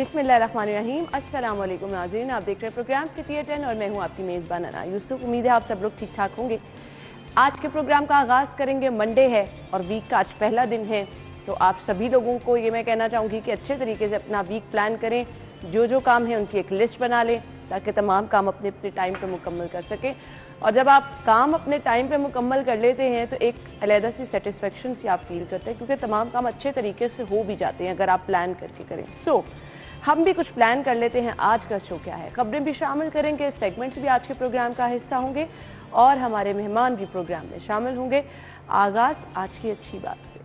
बिस्मिल्लाहिर्रहमानिर्रहीम। अस्सलाम वालेकुम नाज़रीन, आप देख रहे हैं प्रोग्राम सिटी एट 10 और मैं हूं आपकी मेज़बान अना यूसुफ। उम्मीद है आप सब लोग ठीक ठाक होंगे। आज के प्रोग्राम का आगाज़ करेंगे, मंडे है और वीक का आज पहला दिन है, तो आप सभी लोगों को ये मैं कहना चाहूँगी कि अच्छे तरीके से अपना वीक प्लान करें। जो जो काम है उनकी एक लिस्ट बना लें ताकि तमाम काम अपने अपने टाइम पर मुकम्मल कर सकें। और जब आप काम अपने टाइम पे मुकम्मल कर लेते हैं तो एक अलहदा सी सेटिस्फेक्शन सी आप फील करते हैं, क्योंकि तमाम काम अच्छे तरीके से हो भी जाते हैं अगर आप प्लान करके करें। हम भी कुछ प्लान कर लेते हैं। आज का शो क्या है, खबरें भी शामिल करेंगे, सेगमेंट्स भी आज के प्रोग्राम का हिस्सा होंगे और हमारे मेहमान भी प्रोग्राम में शामिल होंगे। आगाज़ आज की अच्छी बात से।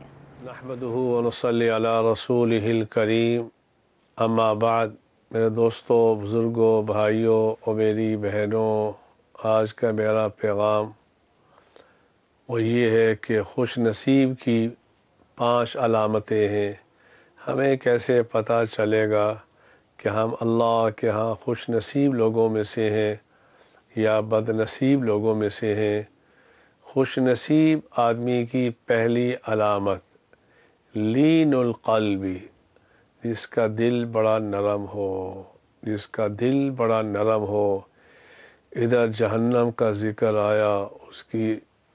नहमदुहु व नसल्ली अला रसूलिहिल करीम, अम्मा बाद। मेरे दोस्तों, बुज़ुर्गों, भाइयों और मेरी बहनों, आज का मेरा पैगाम वो ये है कि खुश नसीब की 5 अलामतें हैं। हमें कैसे पता चलेगा कि हम अल्लाह के यहाँ खुश नसीब लोगों में से हैं या बदनसीब लोगों में से हैं। खुश नसीब आदमी की पहली अलामत लीनुल क़ल्बी, जिसका दिल बड़ा नरम हो, जिसका दिल बड़ा नरम हो। इधर जहन्नम का ज़िक्र आया, उसकी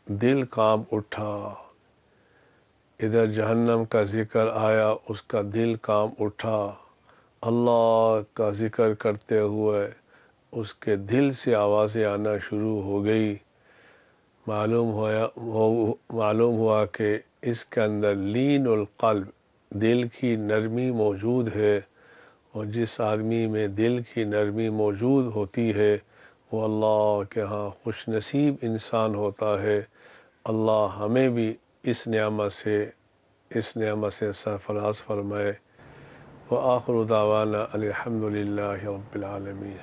दिल कांप उठा। इधर जहन्नम का ज़िक्र आया, उसका दिल कांप उठा। अल्लाह का ज़िक्र करते हुए उसके दिल से आवाज़ें आना शुरू हो गई। मालूम हुआ कि इसके अंदर लीनुल क़ल्ब, दिल की नरमी मौजूद है। और जिस आदमी में दिल की नरमी मौजूद होती है वो अल्लाह के यहाँ खुश नसीब इंसान होता है। अल्लाह हमें भी इस नेमत से सरफराज फरमाए। व आखिरु दावाना अल्हम्दुलिल्लाहि रब्बिल आलमीन।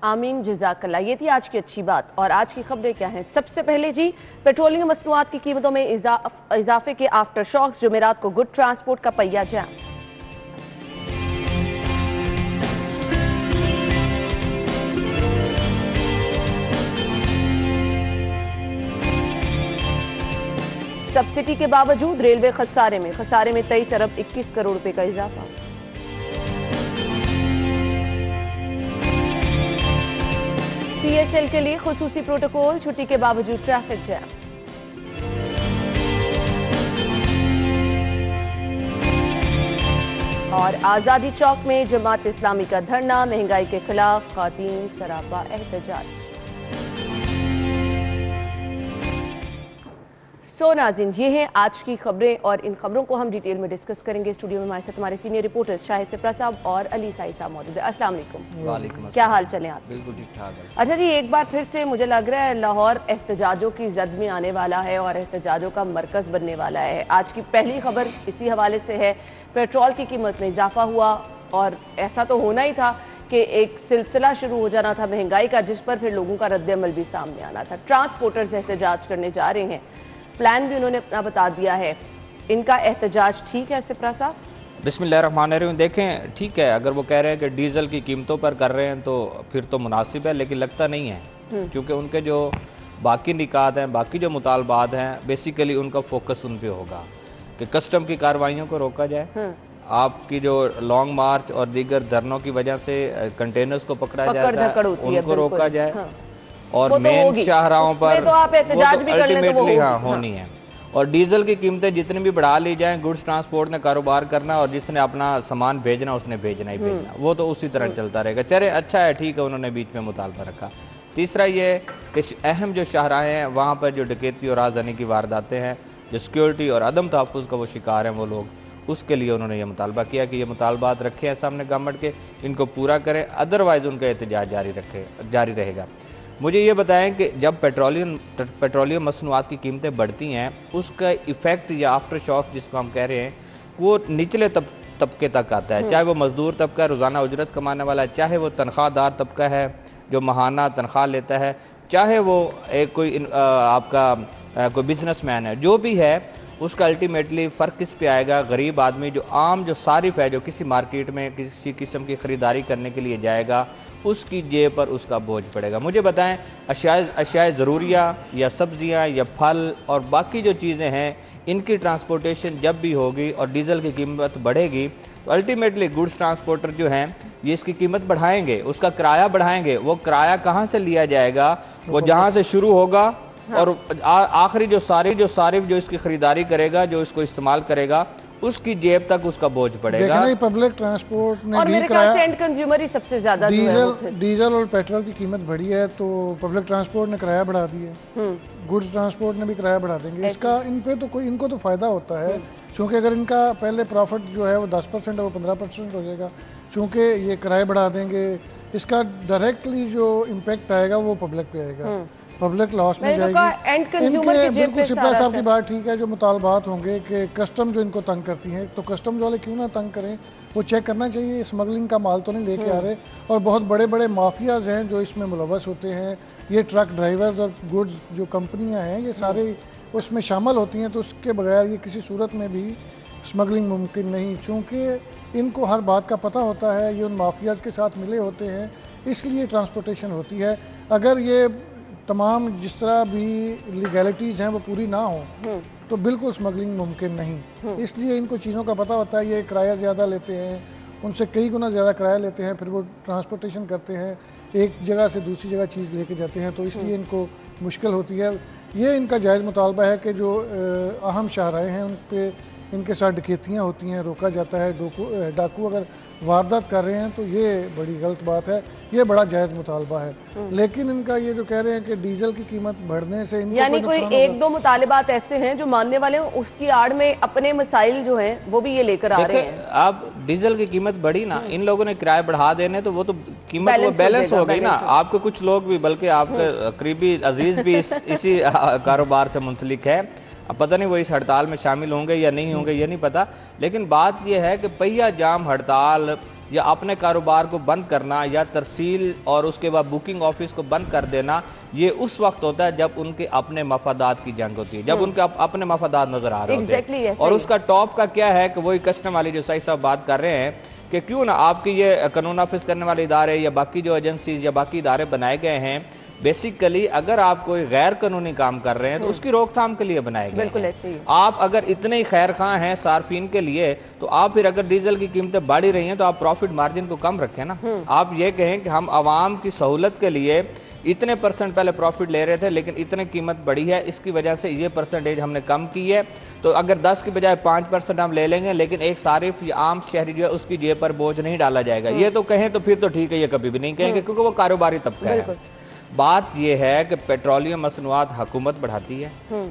आमीन, जज़ाकल्लाह। ये थी आज की अच्छी बात। और आज की खबरें क्या हैं? सबसे पहले जी, पेट्रोलियम मसनूआत की कीमतों में इजाफे के आफ्टर शॉक्स, जुमेरात को गुड ट्रांसपोर्ट का पहिया जैम। सब्सिडी के बावजूद रेलवे खसारे में 23 अरब 21 करोड़ रुपए का इजाफा। पीएसएल के लिए खुसूसी प्रोटोकॉल, छुट्टी के बावजूद ट्रैफिक जैम। और आज़ादी चौक में जमात इस्लामी का धरना, महंगाई के खिलाफ ख़वातीन सरापा एहतजाज। नाज़रीन, ये हैं आज की खबरें और इन खबरों को हम डिटेल में डिस्कस करेंगे। स्टूडियो में हमारे साथ हमारे सीनियर रिपोर्टर्स शाहिद सिप्रा साहब और अली साई साहब मौजूद है। अस्सलाम वालेकुम। क्या हाल चले आप? बिल्कुल ठीक ठाक है। अच्छा जी, एक बार फिर से मुझे लग रहा है लाहौर एहतजाजों की जद में आने वाला है और एहतजाजों का मरकज़ बनने वाला है। आज की पहली खबर इसी हवाले से है। पेट्रोल की कीमत में इजाफा हुआ और ऐसा तो होना ही था कि एक सिलसिला शुरू हो जाना था महंगाई का, जिस पर फिर लोगों का रद्द-ए-अमल भी सामने आना था। ट्रांसपोर्टर्स एहतजाज करने जा रहे हैं, प्लान भी उन्होंने अपना बता दिया है। इनका एहतजाज ठीक है सिप्रा साहब? बिस्मिल्लाहिर्रहमानिर्रहीम। देखें, ठीक है, अगर वो कह रहे हैं कि डीज़ल की कीमतों पर कर रहे हैं तो फिर तो मुनासिब है, लेकिन लगता नहीं है, क्योंकि उनके जो बाकी निकात हैं, बाकी जो मुतालबात हैं, बेसिकली उनका फोकस उन पे होगा कि कस्टम की कार्रवाइयों को रोका जाए, आपकी जो लॉन्ग मार्च और दीगर धरनों की वजह से कंटेनर्स को पकड़ा जाता है उनको रोका जाए, और मेन शाहराहों पर तो आप एहतजाज भी कर लें तो वो हाँ होनी है। और डीजल की कीमतें जितनी भी बढ़ा ली जाएं, गुड्स ट्रांसपोर्ट ने कारोबार करना और जिसने अपना सामान भेजना उसने भेजना ही भेजना, वो तो उसी तरह चलता रहेगा। चले, अच्छा है, ठीक है, उन्होंने बीच में मुतालबा रखा। तीसरा ये कि अहम जो शाहराहें हैं वहाँ पर जो डकैती और राजधानी की वारदातें हैं, जो सिक्योरिटी और अदम तहफ़्फ़ुज़ का वो शिकार हैं वो लोग, उसके लिए उन्होंने ये मुतालबा किया कि ये मुतालबात रखे हैं सामने गवर्नमेंट के, इनको पूरा करें, अदरवाइज़ उनका एहतजाज जारी रहेगा। मुझे ये बताएं कि जब पेट्रोलियम मसनूआत की कीमतें बढ़ती हैं, उसका इफ़ेक्ट या आफ्टर शॉक जिसको हम कह रहे हैं वो निचले तबके तक आता है। चाहे वो मज़दूर तबका रोज़ाना उजरत कमाने वाला है, चाहे वो तनख्वाहदार तबका है जो माहाना तनख्वाह लेता है, चाहे वो कोई आपका कोई बिजनेसमैन है, जो भी है उसका अल्टीमेटली फ़र्क किस पे आएगा? गरीब आदमी जो आम जो सारिफ है, जो किसी मार्केट में किसी किस्म की ख़रीदारी करने के लिए जाएगा, उसकी जेब पर उसका बोझ पड़ेगा। मुझे बताएं, अशियाए ज़रूरिया या सब्ज़ियाँ या फल और बाकी जो चीज़ें हैं, इनकी ट्रांसपोर्टेशन जब भी होगी और डीज़ल की कीमत बढ़ेगी तो अल्टीमेटली गुड्स ट्रांसपोर्टर जो हैं ये इसकी कीमत बढ़ाएंगे, उसका किराया बढ़ाएंगे। वो किराया कहाँ से लिया जाएगा? वो जहाँ से शुरू होगा और आखिरी जो सारिफ जो इसकी खरीदारी करेगा, जो इसको इस्तेमाल करेगा, उसकी जेब तक उसका बोझ पड़ेगा। पब्लिक ट्रांसपोर्ट ने और मेरे ख्याल से एंड कंज्यूमर ही सबसे ज्यादा डीजल और पेट्रोल की कीमत बढ़ी है तो पब्लिक ट्रांसपोर्ट ने किराया बढ़ा दिया, गुड्स ट्रांसपोर्ट ने भी किराया बढ़ा देंगे। इसका इन पे तो कोई इनको तो फायदा होता है, क्योंकि अगर इनका पहले प्रॉफिट जो है वो 10% है वो 15% हो जाएगा, क्योंकि ये किराया बढ़ा देंगे। इसका डायरेक्टली जो इम्पेक्ट आएगा वो पब्लिक पे आएगा, पब्लिक लॉस में जाएगी। इनके बिल्कुल सिप्ला साहब की बात ठीक है, जो मुतालबात होंगे कि कस्टम जो इनको तंग करती हैं, तो कस्टम वाले क्यों ना तंग करें, वो चेक करना चाहिए स्मगलिंग का माल तो नहीं लेके आ रहे। और बहुत बड़े बड़े माफियाज हैं जो इसमें मुलव्वस होते हैं, ये ट्रक ड्राइवर्स और गुड्स जो कंपनियां हैं ये सारे उसमें शामिल होती हैं, तो उसके बगैर ये किसी सूरत में भी स्मगलिंग मुमकिन नहीं, क्योंकि इनको हर बात का पता होता है, ये उन माफियाज के साथ मिले होते हैं, इसलिए ट्रांसपोर्टेशन होती है। अगर ये तमाम जिस तरह भी लीगैलिटीज़ हैं वो पूरी ना हो तो बिल्कुल स्मगलिंग मुमकिन नहीं। इसलिए इनको चीज़ों का पता होता है, ये किराया ज़्यादा लेते हैं, उनसे कई गुना ज़्यादा किराया लेते हैं, फिर वो ट्रांसपोर्टेशन करते हैं, एक जगह से दूसरी जगह चीज़ लेके जाते हैं, तो इसलिए इनको मुश्किल होती है। ये इनका जायज़ मुतालबा है कि जो अहम शाहराएँ हैं उन पर इनके साथ डकैतियाँ होती हैं, रोका जाता है। डाकू अगर वारदात कर रहे हैं तो ये बड़ी गलत बात है, ये बड़ा जायज़ मुतालबा है। लेकिन इनका ये जो कह रहे हैं कि डीजल की कीमत बढ़ने से इनको यानी कोई एक दो मुतालिबात ऐसे हैं जो मानने वाले हैं, उसकी आड़ में अपने मसाइल जो हैं वो भी ये लेकर आ रहे हैं। अब डीजल की कीमत बढ़ी ना, इन लोगों ने किराए बढ़ा देने, तो वो तो कीमत वो बैलेंस हो गई ना। आपके कुछ लोग भी, बल्कि आपके करीबी अजीज भी इसी कारोबार से मुंसलिक है। अब पता नहीं वो इस हड़ताल में शामिल होंगे या नहीं होंगे, ये नहीं पता। लेकिन बात यह है कि पहिया जाम हड़ताल या अपने कारोबार को बंद करना या तरसील और उसके बाद बुकिंग ऑफिस को बंद कर देना, ये उस वक्त होता है जब उनके अपने मफादात की जंग होती है, जब उनके अपने मफादात नजर आ रहे होते हैं। और उसका टॉप का क्या है कि वही कस्टम वाली जो सही साहब बात कर रहे हैं कि क्यों ना आपकी ये कानून नाफिज करने वाले इदारे या बाकी जो एजेंसीज या बाकी इदारे बनाए गए हैं, बेसिकली अगर आप कोई गैर कानूनी काम कर रहे हैं तो उसकी रोकथाम के लिए बनाए गए हैं। आप अगर इतने ही खैर खां हैं सार्फिन के लिए, तो आप फिर अगर डीजल की कीमतें बढ़ रही हैं तो आप प्रॉफिट मार्जिन को कम रखें ना। आप ये कहें कि हम आवाम की सहूलत के लिए इतने % पहले प्रॉफिट ले रहे थे, लेकिन इतने कीमत बढ़ी है, इसकी वजह से ये % हमने कम की है, तो अगर 10 की बजाय 5% हम ले लेंगे, लेकिन एक सारिफ या आम शहरी जो है उसकी जेब पर बोझ नहीं डाला जाएगा। ये तो कहें तो फिर तो ठीक है, ये कभी भी नहीं कहेंगे क्योंकि वो कारोबारी तबका है। बात यह है कि पेट्रोलियम मसनूआत हुकूमत बढ़ाती है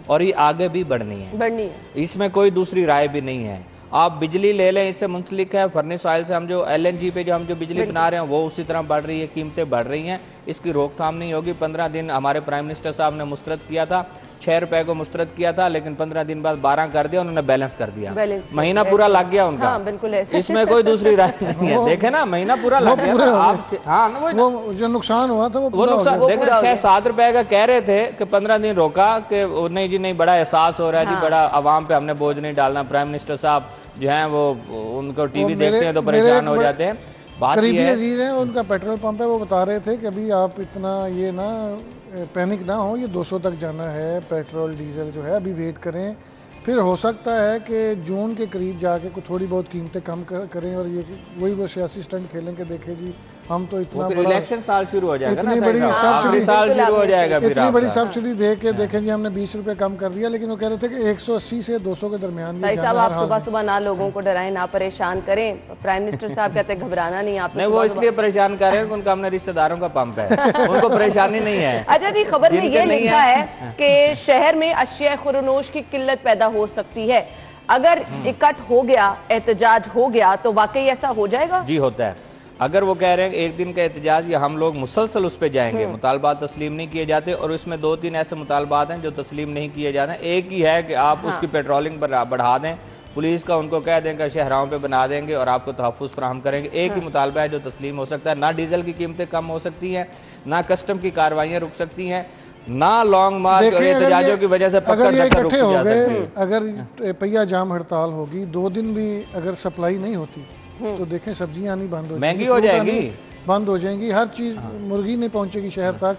और ये आगे भी बढ़नी है, इसमें कोई दूसरी राय भी नहीं है। आप बिजली ले लें, इससे मुंसलिक है। फर्नेस ऑयल से हम जो LNG पे जो हम जो बिजली बना रहे हैं वो उसी तरह बढ़ रही है, कीमतें बढ़ रही हैं, इसकी रोकथाम नहीं होगी। 15 दिन हमारे प्राइम मिनिस्टर साहब ने मुस्तरद किया था, 6 रुपए को मुस्तरद किया था, लेकिन 15 दिन बाद 12 कर दिया, उन्होंने बैलेंस कर दिया, महीना पूरा लग गया उनका। हाँ, बिल्कुल इसमें कोई दूसरी राय नहीं है। देखे ना, महीना पूरा लग गया। आप हाँ, वो जो नुकसान हुआ था वो नुकसान देखें। 6-7 रुपए का कह रहे थे कि 15 दिन रोका कि नहीं जी नहीं, बड़ा एहसास हो रहा है जी, बड़ा आवाम पे हमने बोझ नहीं डालना। प्राइम मिनिस्टर साहब जो हैं वो उनको टीवी देखते हैं तो परेशान हो जाते हैं। करीबी अजीज हैं, उनका पेट्रोल पंप है, वो बता रहे थे कि अभी आप इतना ये ना पैनिक ना हो, ये 200 तक जाना है पेट्रोल डीजल जो है, अभी वेट करें, फिर हो सकता है कि जून के करीब जाके कुछ थोड़ी बहुत कीमतें कम करें और ये वही वो सियासी स्टंट खेलें कि देखें जी हम तो इतना बड़ा इलेक्शन साल शुरू हो जाएगा, इतनी बड़ी सब्सिडी साल शुरू हो जाएगा, इतनी बड़ी सब्सिडी दे के देखें जी हमने 20 रुपए कम कर दिया, लेकिन वो कह रहे थे कि 180 से 200 के दरमियान भाई साहब आप सुबह सुबह ना लोगों को डराएं, ना परेशान करें। प्राइम मिनिस्टर साहब कहते हैं घबराना नहीं, आप नहीं, वो इसलिए परेशान कर रहे हैं उनका हमने रिश्तेदारों का पंप है, उनको परेशानी नहीं है। अच्छा जी, खबर में ये लिखा है कि शहर में अशिया खुरनोश की किल्लत पैदा हो सकती है, अगर इकट्ठ हो गया, एहतजाज हो गया तो वाकई ऐसा हो जाएगा? जी होता है। अगर वो कह रहे हैं एक दिन का एहतजाज या हम लोग मुसलसल उस पर जाएंगे, मुतालबात तस्लीम नहीं किए जाते, और उसमें 2-3 ऐसे मुतालबात हैं जो तस्लीम नहीं किए जाते। एक ही है कि आप उसकी पेट्रोलिंग बढ़ा दें, पुलिस का उनको कह दें कि शहरों पे बना देंगे और आपको तहफ़्फ़ुज़ फराहम करेंगे। एक ही मुतालबा है जो तस्लीम हो सकता है। ना डीजल की कीमतें कम हो सकती हैं, ना कस्टम की कार्रवाइयाँ रुक सकती हैं, ना लॉन्ग मार्च और एहतजाजों की वजह से पकड़ रुक जा सकती है। अगर पहिया जाम हड़ताल होगी, 2 दिन भी अगर सप्लाई नहीं होती तो देखें सब्जियां आनी बंद हो, महंगी हो जाएगी, बंद हो जाएंगी, हर चीज़ मुर्गी नहीं पहुंचेगी शहर तक,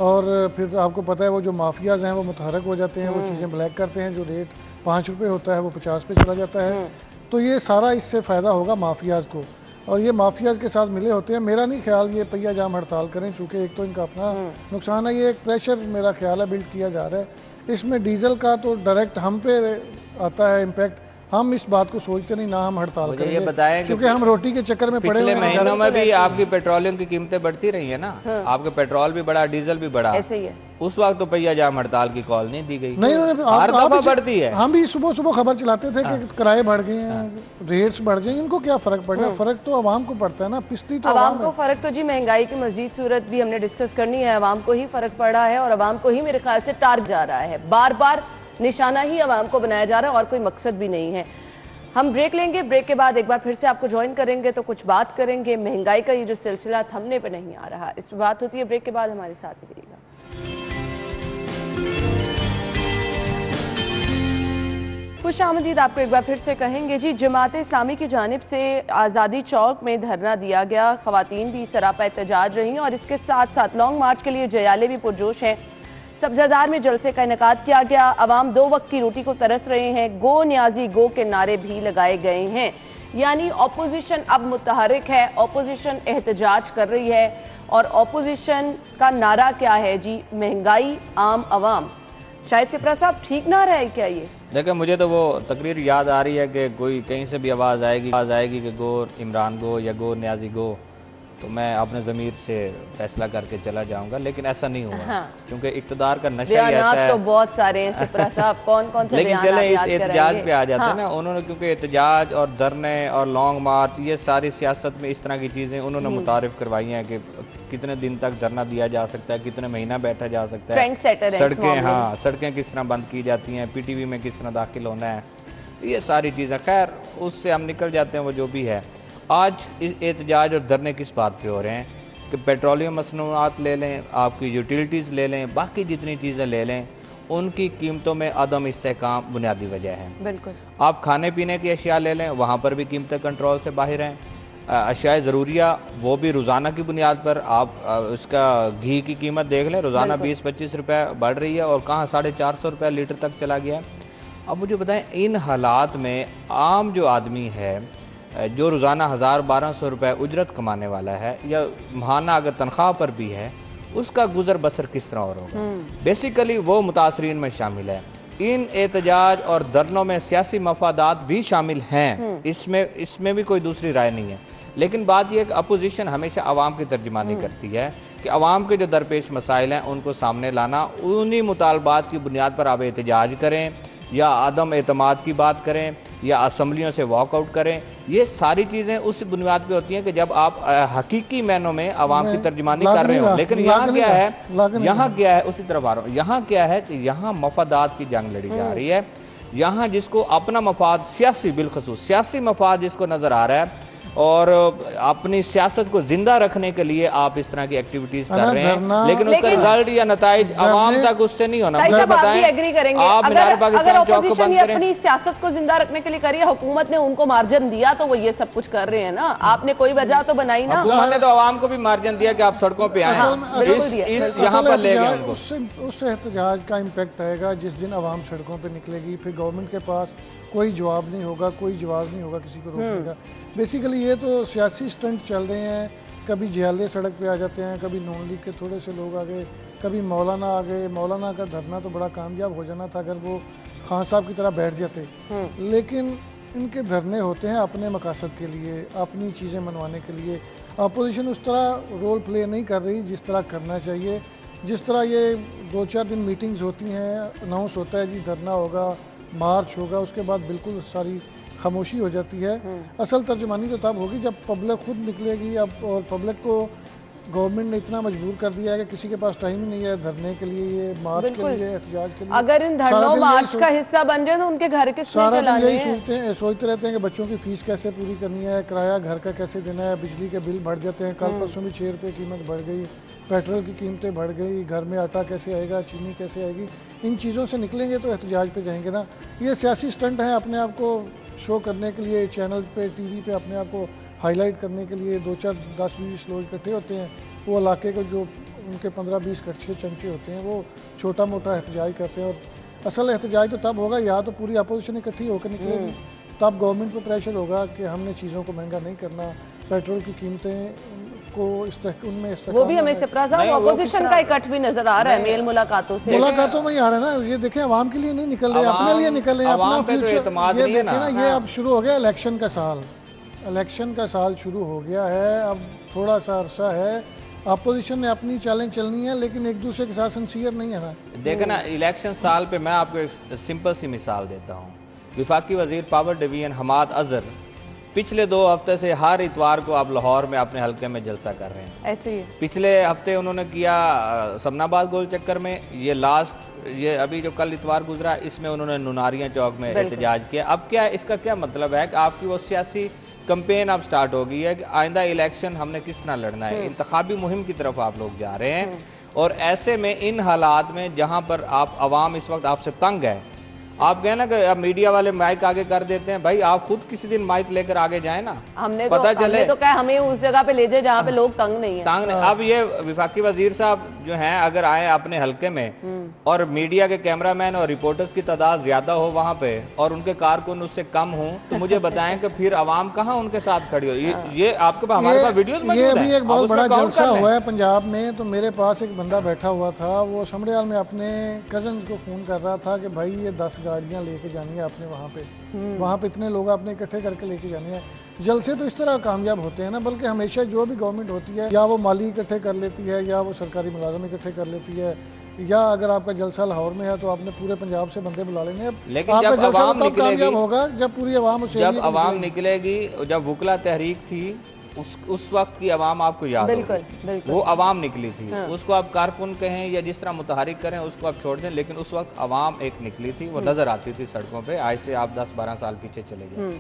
और फिर आपको पता है वो जो माफियाज हैं वो मुतहरक हो जाते हैं, वो चीज़ें ब्लैक करते हैं, जो रेट 5 रुपए होता है वो 50 पे चला जाता है। तो ये सारा इससे फ़ायदा होगा माफियाज को, और ये माफियाज के साथ मिले होते हैं। मेरा नहीं ख्याल ये पहिया जाम हड़ताल करें, चूँकि एक तो इनका अपना नुकसान है, ये एक प्रेशर मेरा ख्याल है बिल्ड किया जा रहा है। इसमें डीजल का तो डायरेक्ट हम पे आता है इम्पैक्ट, हम इस बात को सोचते नहीं, ना हम हड़ताल मुझे ये करेंगे बताएं कि क्योंकि हम रोटी के चक्कर में पड़े पिछले हुए हैं। महीनों में भी आपकी पेट्रोलियम की कीमतें बढ़ती रही है ना, आपके पेट्रोल भी बढ़ा, डीजल भी बढ़ा, ऐसे ही है। उस वक्त तो पहिया जाम हड़ताल की कॉल नहीं दी गई। नहीं हर दफा बढ़ती है। हम भी सुबह सुबह खबर चलाते थे कि किराए बढ़ गए हैं, रेट्स बढ़ गए, इनको क्या फर्क पड़ रहा है? फर्क तो आवाम को पड़ता है ना, पिछली तो आवाम को फर्क तो जी महंगाई की मजीद सूरत भी हमने डिस्कस करनी है, आवाम को ही फर्क पड़ रहा है और आवाम को ही मेरे ख्याल से टारगेट जा रहा है, बार बार निशाना ही आवाम को बनाया जा रहा है और कोई मकसद भी नहीं है। हम ब्रेक लेंगे, ब्रेक के बाद एक बार फिर से आपको ज्वाइन करेंगे तो कुछ बात करेंगे। महंगाई का ये जो सिलसिला थमने पे नहीं आ रहा, इस पर बात होती है ब्रेक के बाद। हमारे साथ ही रहिएगा। खुश आमदीद आपको एक बार फिर से कहेंगे जी। जमात इस्लामी की जानिब से आज़ादी चौक में धरना दिया गया, खवातीन भी सरापा एहतजाज रही और इसके साथ साथ लॉन्ग मार्च के लिए जयाले भी पुरजोश हैं। सब्जाजार में जलसे का इनेकाद किया गया। अवाम 2 वक्त की रोटी को तरस रहे हैं। गो न्याजी गो के नारे भी लगाए गए हैं, यानी ऑपोजिशन अब मुतहरिक है, ऑपोजिशन एहतजाज कर रही है। और ऑपोजिशन का नारा क्या है जी? महंगाई आम अवाम। शायद सिपरा साहब ठीक ना रहा है क्या ये? देखिए, मुझे तो वो तकरीर याद आ रही है कि कोई कहीं से भी आवाज़ आएगी कि गो इमरान गो या गो न्याजी गो, तो मैं अपने ज़मीर से फैसला करके चला जाऊंगा, लेकिन ऐसा नहीं हुआ। हाँ। क्योंकि इक़्तिदार का नशा ही ऐसा है। तो बहुत सारे हैं सिपरा साहब, कौन कौन से लेकिन चले इस एहतजाज पे आ जाते हैं हाँ। ना, उन्होंने क्योंकि एहतजाज और धरने और लॉन्ग मार्च, ये सारी सियासत में इस तरह की चीज़ें उन्होंने मुतारिफ करवाई हैं कि कितने दिन तक धरना दिया जा सकता है, कितने महीना बैठा जा सकता है, सड़कें, हाँ सड़कें किस तरह बंद की जाती हैं, PTV में किस तरह दाखिल होना है, ये सारी चीज़ें। खैर उससे हम निकल जाते हैं, वो जो भी है। आज इस एहतजाज और धरने किस बात पे हो रहे हैं कि पेट्रोलियम मसनूआत ले लें, आपकी यूटिलिटीज़ ले लें, बाकी जितनी चीज़ें ले लें, उनकी कीमतों में अदम इस्तेहकाम बुनियादी वजह है। बिल्कुल। आप खाने पीने की अशिया ले लें, वहाँ पर भी कीमतें कंट्रोल से बाहर हैं। अशिया ज़रूरिया वो भी रोज़ाना की बुनियाद पर, आप उसका घी की कीमत देख लें, रोज़ाना 20-25 रुपये बढ़ रही है और कहाँ 450 रुपये लीटर तक चला गया है। अब मुझे बताएं, इन हालात में आम जो आदमी है, जो रोज़ाना 1000-1200 रुपये उजरत कमाने वाला है, या माहाना अगर तनख्वाह पर भी है, उसका गुजर बसर किस तरह और होगा? बेसिकली वो मुतासरीन में शामिल है। इन एहतजाज और धरनों में सियासी मफादात भी शामिल हैं, इसमें भी कोई दूसरी राय नहीं है। लेकिन बात यह है कि अपोजिशन हमेशा आवाम की तर्जुमानी करती है कि आवाम के जो दरपेश मसाइल हैं उनको सामने लाना, उन्हीं मुतालबात की बुनियाद पर आप एहतजाज करें या आदम एतमाद की बात करें या असम्बलियों से वॉकआउट करें, ये सारी चीज़ें उस बुनियाद पे होती हैं कि जब आप हकीकी मैनों में आवाम की तर्जुमानी कर रहे हो। लेकिन यहाँ क्या है, उसी तरफ आ रहा हूँ, यहाँ क्या है कि यहाँ मफादात की जंग लड़ी जा रही है। यहाँ जिसको अपना मफाद सियासी, बिलखसूस सियासी मफाद जिसको नज़र आ रहा है और अपनी सियासत को जिंदा रखने के लिए आप इस तरह की एक्टिविटीज कर रहे हैं, लेकिन उसका रिजल्ट या नतीजा आवाम तक उससे नहीं होना। मुझे बताएं, आप मीनार पाकिस्तान चौक को बंद करें, अपनी सियासत को जिंदा रखने के लिए करिए, हुकूमत ने उनको मार्जिन दिया तो वो ये सब कुछ कर रहे हैं ना, आपने कोई वजह तो बनाई ना। हुकूमत ने तो आवाम को भी मार्जिन दिया कि आप सड़कों पे आए, यहाँ पर ले गए उनको। उस एहतजाज का इम्पैक्ट आएगा जिस दिन आवाम सड़कों पर निकलेगी, फिर गवर्नमेंट के पास कोई जवाब नहीं होगा, कोई जवाब नहीं होगा किसी को रोकने का। बेसिकली ये तो सियासी स्टंट चल रहे हैं, कभी जियाले सड़क पे आ जाते हैं, कभी नून लीग के थोड़े से लोग आ गए, कभी मौलाना आ गए। मौलाना का धरना तो बड़ा कामयाब हो जाना था अगर वो खान साहब की तरह बैठ जाते, लेकिन इनके धरने होते हैं अपने मकासद के लिए, अपनी चीज़ें मनवाने के लिए। अपोजिशन उस तरह रोल प्ले नहीं कर रही जिस तरह करना चाहिए। जिस तरह ये 2-4 दिन मीटिंग्स होती हैं, अनाउंस होता है जी धरना होगा, मार्च होगा, उसके बाद बिल्कुल सारी खामोशी हो जाती है। असल तर्जुमानी तो तब होगी जब पब्लिक खुद निकलेगी। अब और पब्लिक को गवर्नमेंट ने इतना मजबूर कर दिया है कि किसी के पास टाइम ही नहीं है धरने के लिए, ये मार्च के लिए, एहतजाज के लिए। अगर इन धरनों मार्च का हिस्सा बन जाए तो उनके घर के सारा दिन यही सोचते रहते हैं कि बच्चों की फीस कैसे पूरी करनी है, किराया घर का कैसे देना है, बिजली के बिल बढ़ जाते हैं। कल परसों भी 6 रुपये कीमत बढ़ गई, पेट्रोल की कीमतें बढ़ गई, घर में आटा कैसे आएगा, चीनी कैसे आएगी। इन चीज़ों से निकलेंगे तो एहतजाज पे जाएंगे ना। ये सियासी स्टंट हैं अपने आप को शो करने के लिए, चैनल पे, TV पे अपने आप को हाईलाइट करने के लिए। 2-4, 10-20 लोग इकट्ठे होते हैं, वो इलाके को जो उनके 15-20 कच्चे चमचे होते हैं वो छोटा मोटा एहतजाज करते हैं। और असल एहतजाज तो तब होगा या तो पूरी अपोजिशन इकट्ठी होकर निकलेगी तब गवर्नमेंट पर प्रेशर होगा कि हमने चीज़ों को महंगा नहीं करना, पेट्रोल की कीमतें को उनमें वो भी हमें सरप्राइज ऑपोजिशन का इकट्ठ भी नजर आ रहा है मेल मुलाकातों से। मुलाकातों में ही आ रहा है ना, ये देखें आवाम के लिए नहीं निकल रहे, अपने लिए निकल रहे हैं, अपना फ्यूचर। ये देखें ना, ये अब शुरू हो गया इलेक्शन का साल, इलेक्शन का साल शुरू हो गया है, अब थोड़ा सा अरसा है, अपोजिशन ने अपनी चैलेंज चलनी है, लेकिन एक दूसरे के साथ सिंसियर नहीं है ना। देखे ना, इलेक्शन साल पे मैं आपको एक सिंपल सी मिसाल देता हूँ। विफाकी वजीर पावर डिवीजन हमाद अजहर पिछले 2 हफ्ते से हर इतवार को आप लाहौर में अपने हल्के में जलसा कर रहे हैं। ऐसे ही पिछले हफ्ते उन्होंने किया समनाबाद गोल चक्कर में, ये अभी जो कल इतवार गुजरा इसमें उन्होंने नुनारियाँ चौक में एहतजाज किया। अब क्या इसका क्या मतलब है कि आपकी वो सियासी कंपेन अब स्टार्ट हो गई है कि आइंदा इलेक्शन हमने किस तरह लड़ना है, इंतखाबी मुहिम की तरफ आप लोग जा रहे हैं। और ऐसे में इन हालात में जहाँ पर आप अवाम इस वक्त आपसे तंग है, आप कहें ना कि अब मीडिया वाले माइक आगे कर देते हैं, भाई आप खुद किसी दिन माइक लेकर आगे जाए ना, हमने पता तो, चले हमने तो कहा हमें उस जगह पे ले जाए जहाँ पे लोग तंग नहीं है। तंग अब ये विफाकी वजीर साहब जो हैं अगर आए अपने हल्के में और मीडिया के कैमरामैन और रिपोर्टर्स की तादाद ज्यादा हो वहाँ पे और उनके कारकुन उससे कम हो, तो मुझे बताएं कि फिर आवाम कहाँ उनके साथ खड़ी हो। ये आपके पास हमारे पास वीडियोस मौजूद हैं। ये भी एक बहुत बड़ा जलसा हुआ है पंजाब में। तो मेरे पास एक बंदा बैठा हुआ था, वो समड़ियाल में अपने कजन को फोन कर रहा था कि भाई ये 10 गाड़ियाँ लेके जानी है आपने वहाँ पे इतने लोग आपने इकट्ठे करके लेके जाने हैं। जलसे तो इस तरह कामयाब होते हैं ना, बल्कि हमेशा जो भी गवर्नमेंट होती है या वो माली इकट्ठे कर लेती है या वो सरकारी मुलाजम इकट्ठे कर लेती है, या अगर आपका जलसा लाहौर में है तो आपने पूरे पंजाब से बंदे बुला लेने। लेकिन जब अवाम निकलेगी, होगा जब पूरी अवाम जब अवाम निकलेगी, जब वुकला तहरीक थी उस वक्त की अवाम आपको याद होगी, वो अवाम निकली थी। उसको आप कारकुन कहें या जिस तरह मुतहरिक करें उसको आप छोड़ दें, लेकिन उस वक्त अवाम एक निकली थी, वो नजर आती थी सड़कों पे। आज से आप 10-12 साल पीछे चले गए।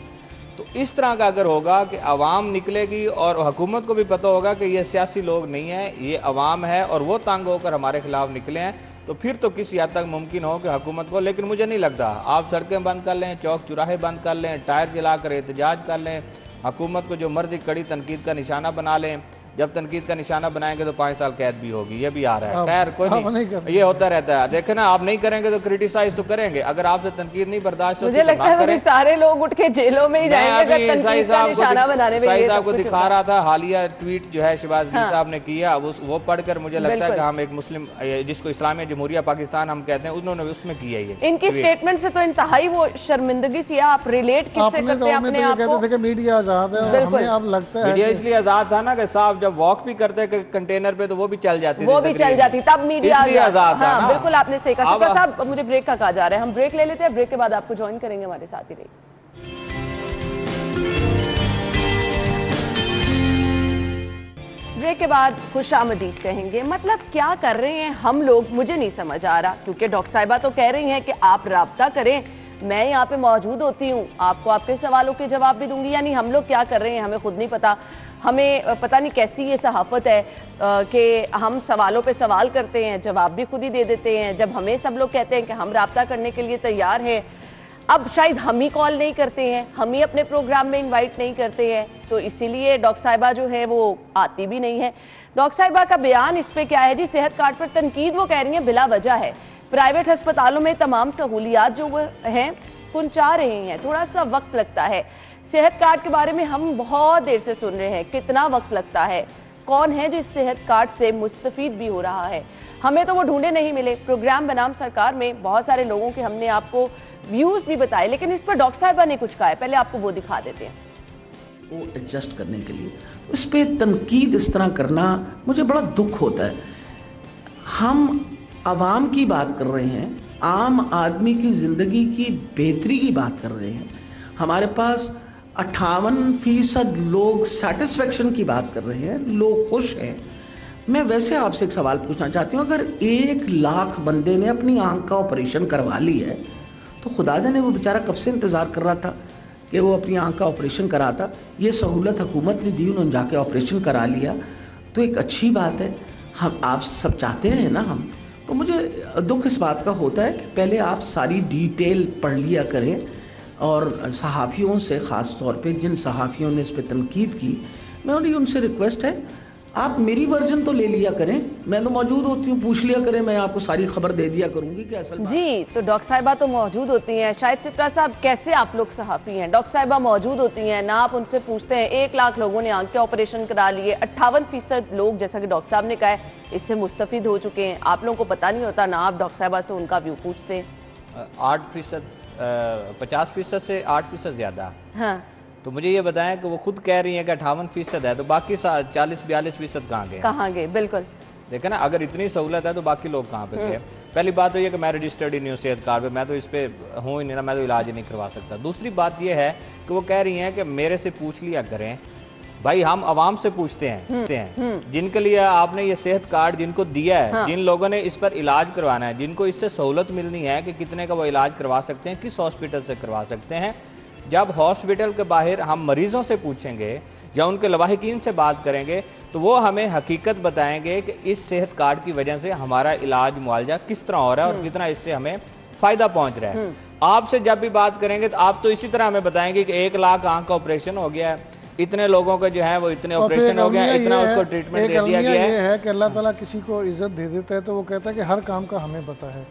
तो इस तरह का अगर होगा कि अवाम निकलेगी और हुकूमत को भी पता होगा कि ये सियासी लोग नहीं है, ये अवाम है और वो तंग होकर हमारे खिलाफ निकले हैं, तो फिर तो किसी हद तक मुमकिन हो कि हुकूमत को। लेकिन मुझे नहीं लगता, आप सड़कें बंद कर लें, चौक चौराहे बंद कर लें, टायर जलाकर एहतजाज कर लें, हुकूमत को जो मर्जी कड़ी तनकीद का निशाना बना लें, जब तनकीद का निशाना बनाएंगे तो 5 साल कैद भी होगी, ये भी आ रहा है। खैर कोई नहीं, ये होता रहता है। देखे ना, आप नहीं करेंगे तो क्रिटिसाइज तो करेंगे, अगर आपसे तनकीद नहीं बर्दाश्त होती, मुझे लगता है सारे लोग उठ के जेलों में ही जाएंगे। साई साहब को दिखा रहा था हालिया ट्वीट जो है शहबाज गिल साहब ने किया, वो पढ़कर मुझे लगता है कि हम एक मुस्लिम जिसको इस्लामी जमहूरिया पाकिस्तान हम कहते हैं, उन्होंने उसमें किया है। इनकी स्टेटमेंट से तो इंतहाई वो शर्मिंदगी सी, आप रिलेट किससे करते हैं अपने आप को? कहते थे मीडिया आजाद है, हमें अब लगता है मीडिया इसलिए आजाद था ना कि साहब जब वॉक भी करते कंटेनर पे तो वो भी चल जाती, तब मीडिया आजाद था ना। बिल्कुल आपने सही कहा। साहब मुझे ब्रेक का कहा जा रहा है, हम ब्रेक ले लेते हैं, ब्रेक के बाद आपको ज्वाइन करेंगे, हमारे साथ ही रहिए। ब्रेक के बाद खुशामदीद कहेंगे, मतलब क्या कर रहे हैं हम लोग, मुझे नहीं समझ आ रहा। क्योंकि डॉक्टर साहिबा तो कह रही हैं कि आप राब्ता करें, मैं यहाँ पे मौजूद होती हूँ, आपको आपके सवालों के जवाब भी दूंगी। यानी हम लोग क्या कर रहे हैं हमें खुद नहीं पता। हमें पता नहीं कैसी ये सहाफत है कि हम सवालों पे सवाल करते हैं, जवाब भी खुद ही दे देते हैं, जब हमें सब लोग कहते हैं कि हम राब्ता करने के लिए तैयार हैं। अब शायद हम ही कॉल नहीं करते हैं, हम ही अपने प्रोग्राम में इनवाइट नहीं करते हैं, तो इसीलिए डॉक्टर साहिबा जो है वो आती भी नहीं है। डॉक्टर साहिबा का बयान इस पे क्या है जी, सेहत कार्ड पर तनकीद वो कह रही हैं बिला वजह है। प्राइवेट अस्पतालों में तमाम सहूलियात जो वो हैं पहुंचा रहे हैं, थोड़ा सा वक्त लगता है। सेहत कार्ड के बारे में हम बहुत देर से सुन रहे हैं, कितना वक्त लगता है, कौन है जो इस सेहत कार्ड से मुस्तफीद भी हो रहा है, हमें तो वो ढूंढे नहीं मिले। प्रोग्राम बनाम सरकार में बहुत सारे लोगों के हमने आपको व्यूज भी बताए, लेकिन इस पर डॉक्टर साहिबा ने कुछ कहा है, पहले आपको वो दिखा देते हैं। वो एडजस्ट करने के लिए इस पर तनकीद इस तरह करना मुझे बड़ा दुख होता है। हम आवाम की बात कर रहे हैं, आम आदमी की ज़िंदगी की बेहतरी की बात कर रहे हैं, हमारे पास 58% लोग सेटिस्फेक्शन की बात कर रहे हैं, लोग खुश हैं। मैं वैसे आपसे एक सवाल पूछना चाहती हूँ, अगर 1 लाख बंदे ने अपनी आंख का ऑपरेशन करवा ली है तो खुदा जाने वो बेचारा कब से इंतज़ार कर रहा था कि वो अपनी आंख का ऑपरेशन कराता। ये सहूलत हुकूमत ने दी, उन्होंने जाके ऑपरेशन करा लिया, तो एक अच्छी बात है। हम आप सब चाहते हैं ना हम, तो मुझे दुख इस बात का होता है कि पहले आप सारी डिटेल पढ़ लिया करें। और सहाफ़ियों से ख़ास तौर पे जिन सहाफ़ियों ने इस पर तनकीद की, मैं उनसे रिक्वेस्ट है आप मेरी वर्जन तो ले लिया करें, मैं तो मौजूद होती हूँ, पूछ लिया करें, मैं आपको सारी खबर दे दिया करूंगी कि असल बात। जी, तो डॉक्टर साहिबा तो मौजूद होती हैं। शायद सिप्रा साहब, कैसे आप लोग सहाफ़ी हैं, डॉक्टर साहिबा मौजूद होती हैं ना, आप उनसे पूछते हैं। 1 लाख लोगों ने आंख के ऑपरेशन करा लिए, 58% लोग, जैसा कि डॉक्टर साहब ने कहा है, इससे मुस्तफिद हो चुके हैं। आप लोगों को पता नहीं होता ना, आप डॉक्टर साहिबा से उनका व्यू पूछते हैं। 8%, 50% से 8% ज़्यादा। हाँ, तो मुझे ये बताएं कि वो खुद कह रही हैं कि 58% है, तो बाकी 40-42% कहाँ गए? कहाँ गए? बिल्कुल। देखें ना, अगर इतनी सहूलत है तो बाकी लोग कहाँ पे गए? पहली बात तो ये कि मैं रजिस्टर्ड ही नहीं हूँ सेहत कार्ड पे, मैं तो इस पे हूँ ही नहीं ना, मैं तो इलाज ही नहीं करवा सकता। दूसरी बात ये है कि वो कह रही हैं कि मेरे से पूछ लिया करें। भाई, हम आवाम से पूछते हैं जिनके लिए आपने ये सेहत कार्ड जिनको दिया है, जिन लोगों ने इस पर इलाज करवाना है, जिनको इससे सहूलत मिलनी है कि कितने का वो इलाज करवा सकते हैं, किस हॉस्पिटल से करवा सकते हैं। जब हॉस्पिटल के बाहर हम मरीजों से पूछेंगे या उनके लवाहिकीन से बात करेंगे तो वो हमें हकीकत बताएंगे कि इस सेहत कार्ड की वजह से हमारा इलाज मुआवजा किस तरह हो रहा है और कितना इससे हमें फ़ायदा पहुंच रहा है। आपसे जब भी बात करेंगे तो आप तो इसी तरह हमें बताएंगे कि 1 लाख आंख का ऑपरेशन हो गया है, इतने लोगों का जो है वो इतने ऑपरेशन हो गया, इतना उसको ट्रीटमेंट दे दिया गया है। ये है कि अल्लाह ताला किसी को इज्जत दे देता है तो वो कहता है कि हर काम का हमें पता है।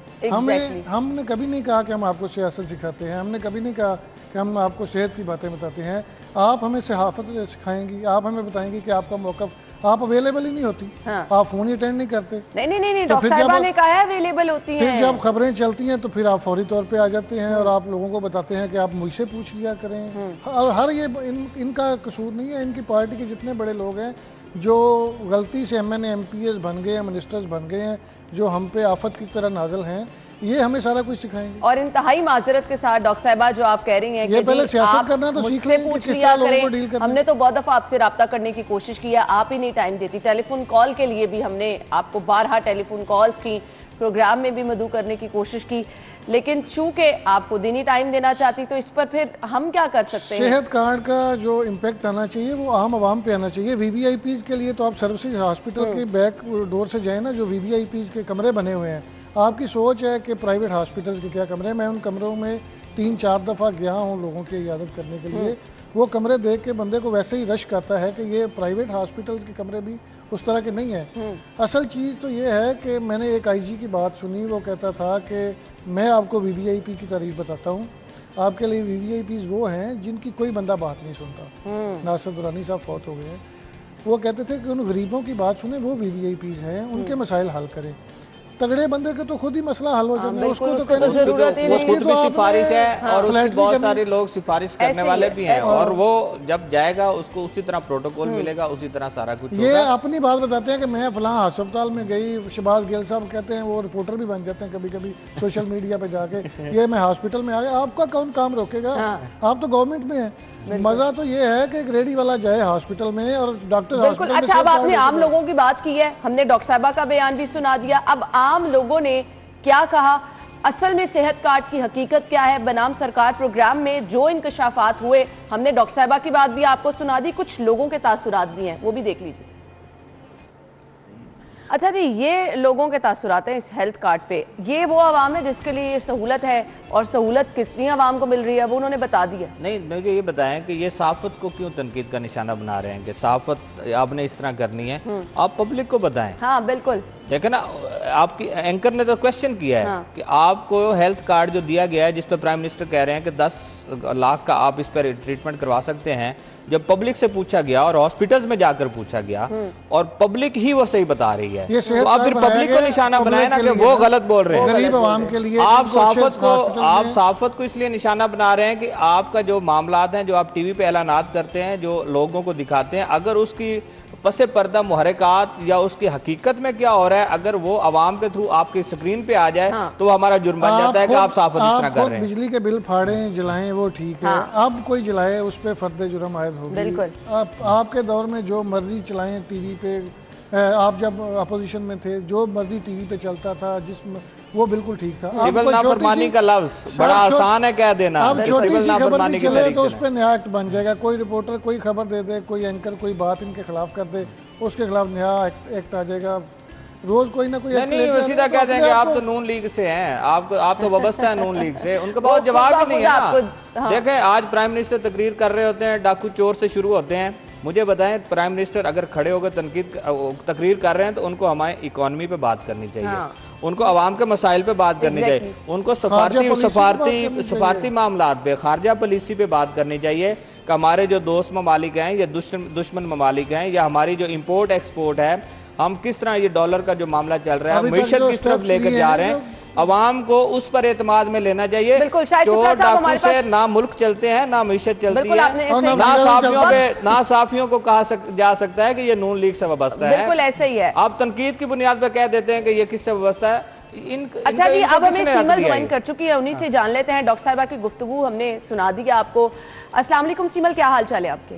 हमने कभी नहीं कहा कि हम आपको सियासत सिखाते हैं, हमने कभी नहीं कहा कि हम आपको सेहत की बातें बताते हैं। आप हमें सहाफत सिखाएंगी, आप हमें बताएंगी कि आपका मौक़िफ़, आप अवेलेबल ही नहीं होती। हाँ। आप फोन ही अटेंड नहीं करते। नहीं, डॉक्टर साहिबा ने कहा है अवेलेबल होती हैं। फिर जब खबरें चलती हैं तो फिर आप फौरी तौर पे आ जाते हैं और आप लोगों को बताते हैं कि आप मुझसे पूछ लिया करें। और हर ये इनका कसूर नहीं है, इनकी पार्टी के जितने बड़े लोग हैं जो गलती से MNA MPs बन गए हैं, मिनिस्टर्स बन गए हैं, जो हम पे आफत की तरह नाजल हैं, ये हमें सारा कुछ सिखाएंगे। और इंतहाई माजरत के साथ डॉक्टर साहिबा जो आप कह रही हैं कि पहले सियासत करना तो सीख लें कि किस तरह लोगों को डील करना। हमने तो बहुत दफा आपसे रब्ता करने की कोशिश की है, आप ही नहीं टाइम देती। टेलीफोन कॉल के लिए भी हमने आपको बारहा टेलीफोन कॉल्स की, प्रोग्राम में भी मदऊ करने की कोशिश की, लेकिन चूंकि आपको दिन ही टाइम देना चाहती तो इस पर फिर हम क्या कर सकते हैं? सेहत कार्ड का जो इम्पैक्ट आना चाहिए वो आम आवाम पे आना चाहिए। VVIPs के लिए तो आप सर्विसेज हॉस्पिटल के बैक डोर से जाए ना, जो VVIPs के कमरे बने हुए हैं। आपकी सोच है कि प्राइवेट हॉस्पिटल्स के क्या कमरे, मैं उन कमरों में 3-4 दफ़ा गया हूँ लोगों की इयादत करने के लिए। वो कमरे देख के बंदे को वैसे ही रश आता है कि ये प्राइवेट हॉस्पिटल्स के कमरे भी उस तरह के नहीं है। असल चीज़ तो ये है कि मैंने एक IG की बात सुनी, वो कहता था कि मैं आपको VVIP की तारीफ बताता हूँ, आपके लिए VVIPs वो हैं जिनकी कोई बंदा बात नहीं सुनता। नासिर दुरानी साहब फौत हो गए हैं, वो कहते थे कि उन गरीबों की बात सुने, वो VVIPs हैं, उनके मसाइल हल करें। तगड़े बंदे के तो खुद ही मसला हल हो जाता है, उसको तो कहना जरूरत ही नहीं। खुद भी सिफारिश है और उसकी बहुत सारे लोग सिफारिश करने वाले भी हैं, और वो जब जाएगा उसको उसी तरह प्रोटोकॉल मिलेगा, उसी तरह सारा कुछ। ये अपनी बात बताते हैं कि मैं फलां अस्पताल में गई, शहबाज गिल साहब कहते हैं, वो रिपोर्टर भी बन जाते हैं कभी कभी सोशल मीडिया पे जाके, ये मैं हॉस्पिटल में आ गया। आपका कौन काम रोकेगा? आप तो गवर्नमेंट में है। मजा तो ये है कि एक रेडी वाला जाए हॉस्पिटल में और डॉक्टर बिल्कुल। अच्छा, अब आपने आम लोगों की बात की है, हमने डॉक्टर साहिबा का बयान भी सुना दिया। अब आम लोगों ने क्या कहा, असल में सेहत कार्ड की हकीकत क्या है? बनाम सरकार प्रोग्राम में जो इंकशाफात हुए, हमने डॉक्टर साहिबा की बात भी आपको सुना दी, कुछ लोगों के तासुरात भी हैं, वो भी देख लीजिए। अच्छा जी, ये लोगों के तासुरात हैं इस हेल्थ कार्ड पे। ये वो आवाम है जिसके लिए ये सहूलत है, और सहूलत कितनी आवाम को मिल रही है वो उन्होंने बता दिया। नहीं, मुझे ये बताएं कि ये सहाफत को क्यों तनकीद का निशाना बना रहे हैं कि सहाफत आपने इस तरह करनी है? आप पब्लिक को बताएं। हाँ बिल्कुल। देखो ना, आपकी एंकर ने तो क्वेश्चन किया है कि आपको हेल्थ कार्ड जो दिया गया है, जिस पर प्राइम मिनिस्टर कह रहे हैं कि 10 लाख का आप इस पर ट्रीटमेंट करवा सकते हैं, जब पब्लिक से पूछा गया और हॉस्पिटल्स में जाकर पूछा गया और पब्लिक ही वो सही बता रही है, तो आप फिर पब्लिक को निशाना बनाए ना कि वो गलत बोल रहे हैं। गरीब आवाम के लिए आप सहाफत को इसलिए निशाना बना रहे हैं कि आपका जो मामलात हैं, जो आप टीवी पे ऐलानात करते हैं, जो लोगों को दिखाते हैं, अगर उसकी पसे पर्दा मुहरकात या उसकी हकीकत में क्या हो रहा है, अगर वो आवाम के थ्रू आपकी स्क्रीन पे आ जाए तो हमारा जुर्म बन जाता है कि आप सहाफत इस तरह कर रहे हैं। बिजली के बिल फाड़ें, जलाएं, वो ठीक है। अब कोई जलाए उस पर फर्द जुर्म आयद होगी। आपके दौर में जो मर्जी चलाएं टीवी पे, आप जब अपोजिशन में थे जो मर्जी टीवी पे चलता था, जिसमें वो बिल्कुल ठीक था। सिविल नाफरमानी का लफ्ज बड़ा आसान है कह देना। अब छोटी सी खबर भी चले तो उस पर नया एक्ट बन जाएगा। कोई रिपोर्टर कोई खबर दे दे, कोई एंकर कोई बात इनके खिलाफ कर दे, उसके खिलाफ नया एक्ट आ जाएगा। रोज कोई ना कोई नहीं, वो सीधा कह देंगे आप तो नून लीग से हैं, आप तो वाबस्ता है नून लीग से। उनका बहुत जवाब ही नहीं है ना। देखें, आज प्राइम मिनिस्टर तकरीर कर रहे होते हैं, डाकू चोर से शुरू होते हैं, मुझे बताएं, प्राइम मिनिस्टर अगर खड़े होकर तकरीर कर रहे हैं तो उनको हमारे इकॉनमी पे बात करनी चाहिए, उनको आवाम के मसाइल पे बात करनी चाहिए, उनको सफारती मामलात पे, खारजा पॉलिसी पे बात करनी चाहिए कि हमारे जो दोस्त ममालिक हैं या दुश्मन ममालिक हैं या हमारी जो इम्पोर्ट एक्सपोर्ट है, हम किस तरह ये डॉलर का जो मामला चल रहा है, मीशत किस तरफ लेकर जा रहे हैं, अवाम को उस पर एतमाद में लेना चाहिए। चोर डाकू से ना मुल्क चलते हैं, ना मीशत चलती है, ना साफियों को कहा जा सकता है कि ये नून लीग से वाबस्ता है। बिल्कुल ऐसे ही है। आप तनकीद की बुनियाद पर कह देते हैं कि ये किससे वाबस्ता है। अच्छा जी, अब हमें सीमल ज्वाइन कर चुकी है, उन्हीं से जान लेते हैं। डॉक्टर साहिबा की गुफ्तगू हमने सुना दी है आपको। अस्सलाम वालेकुम सीमल, क्या हाल चाल है आपके?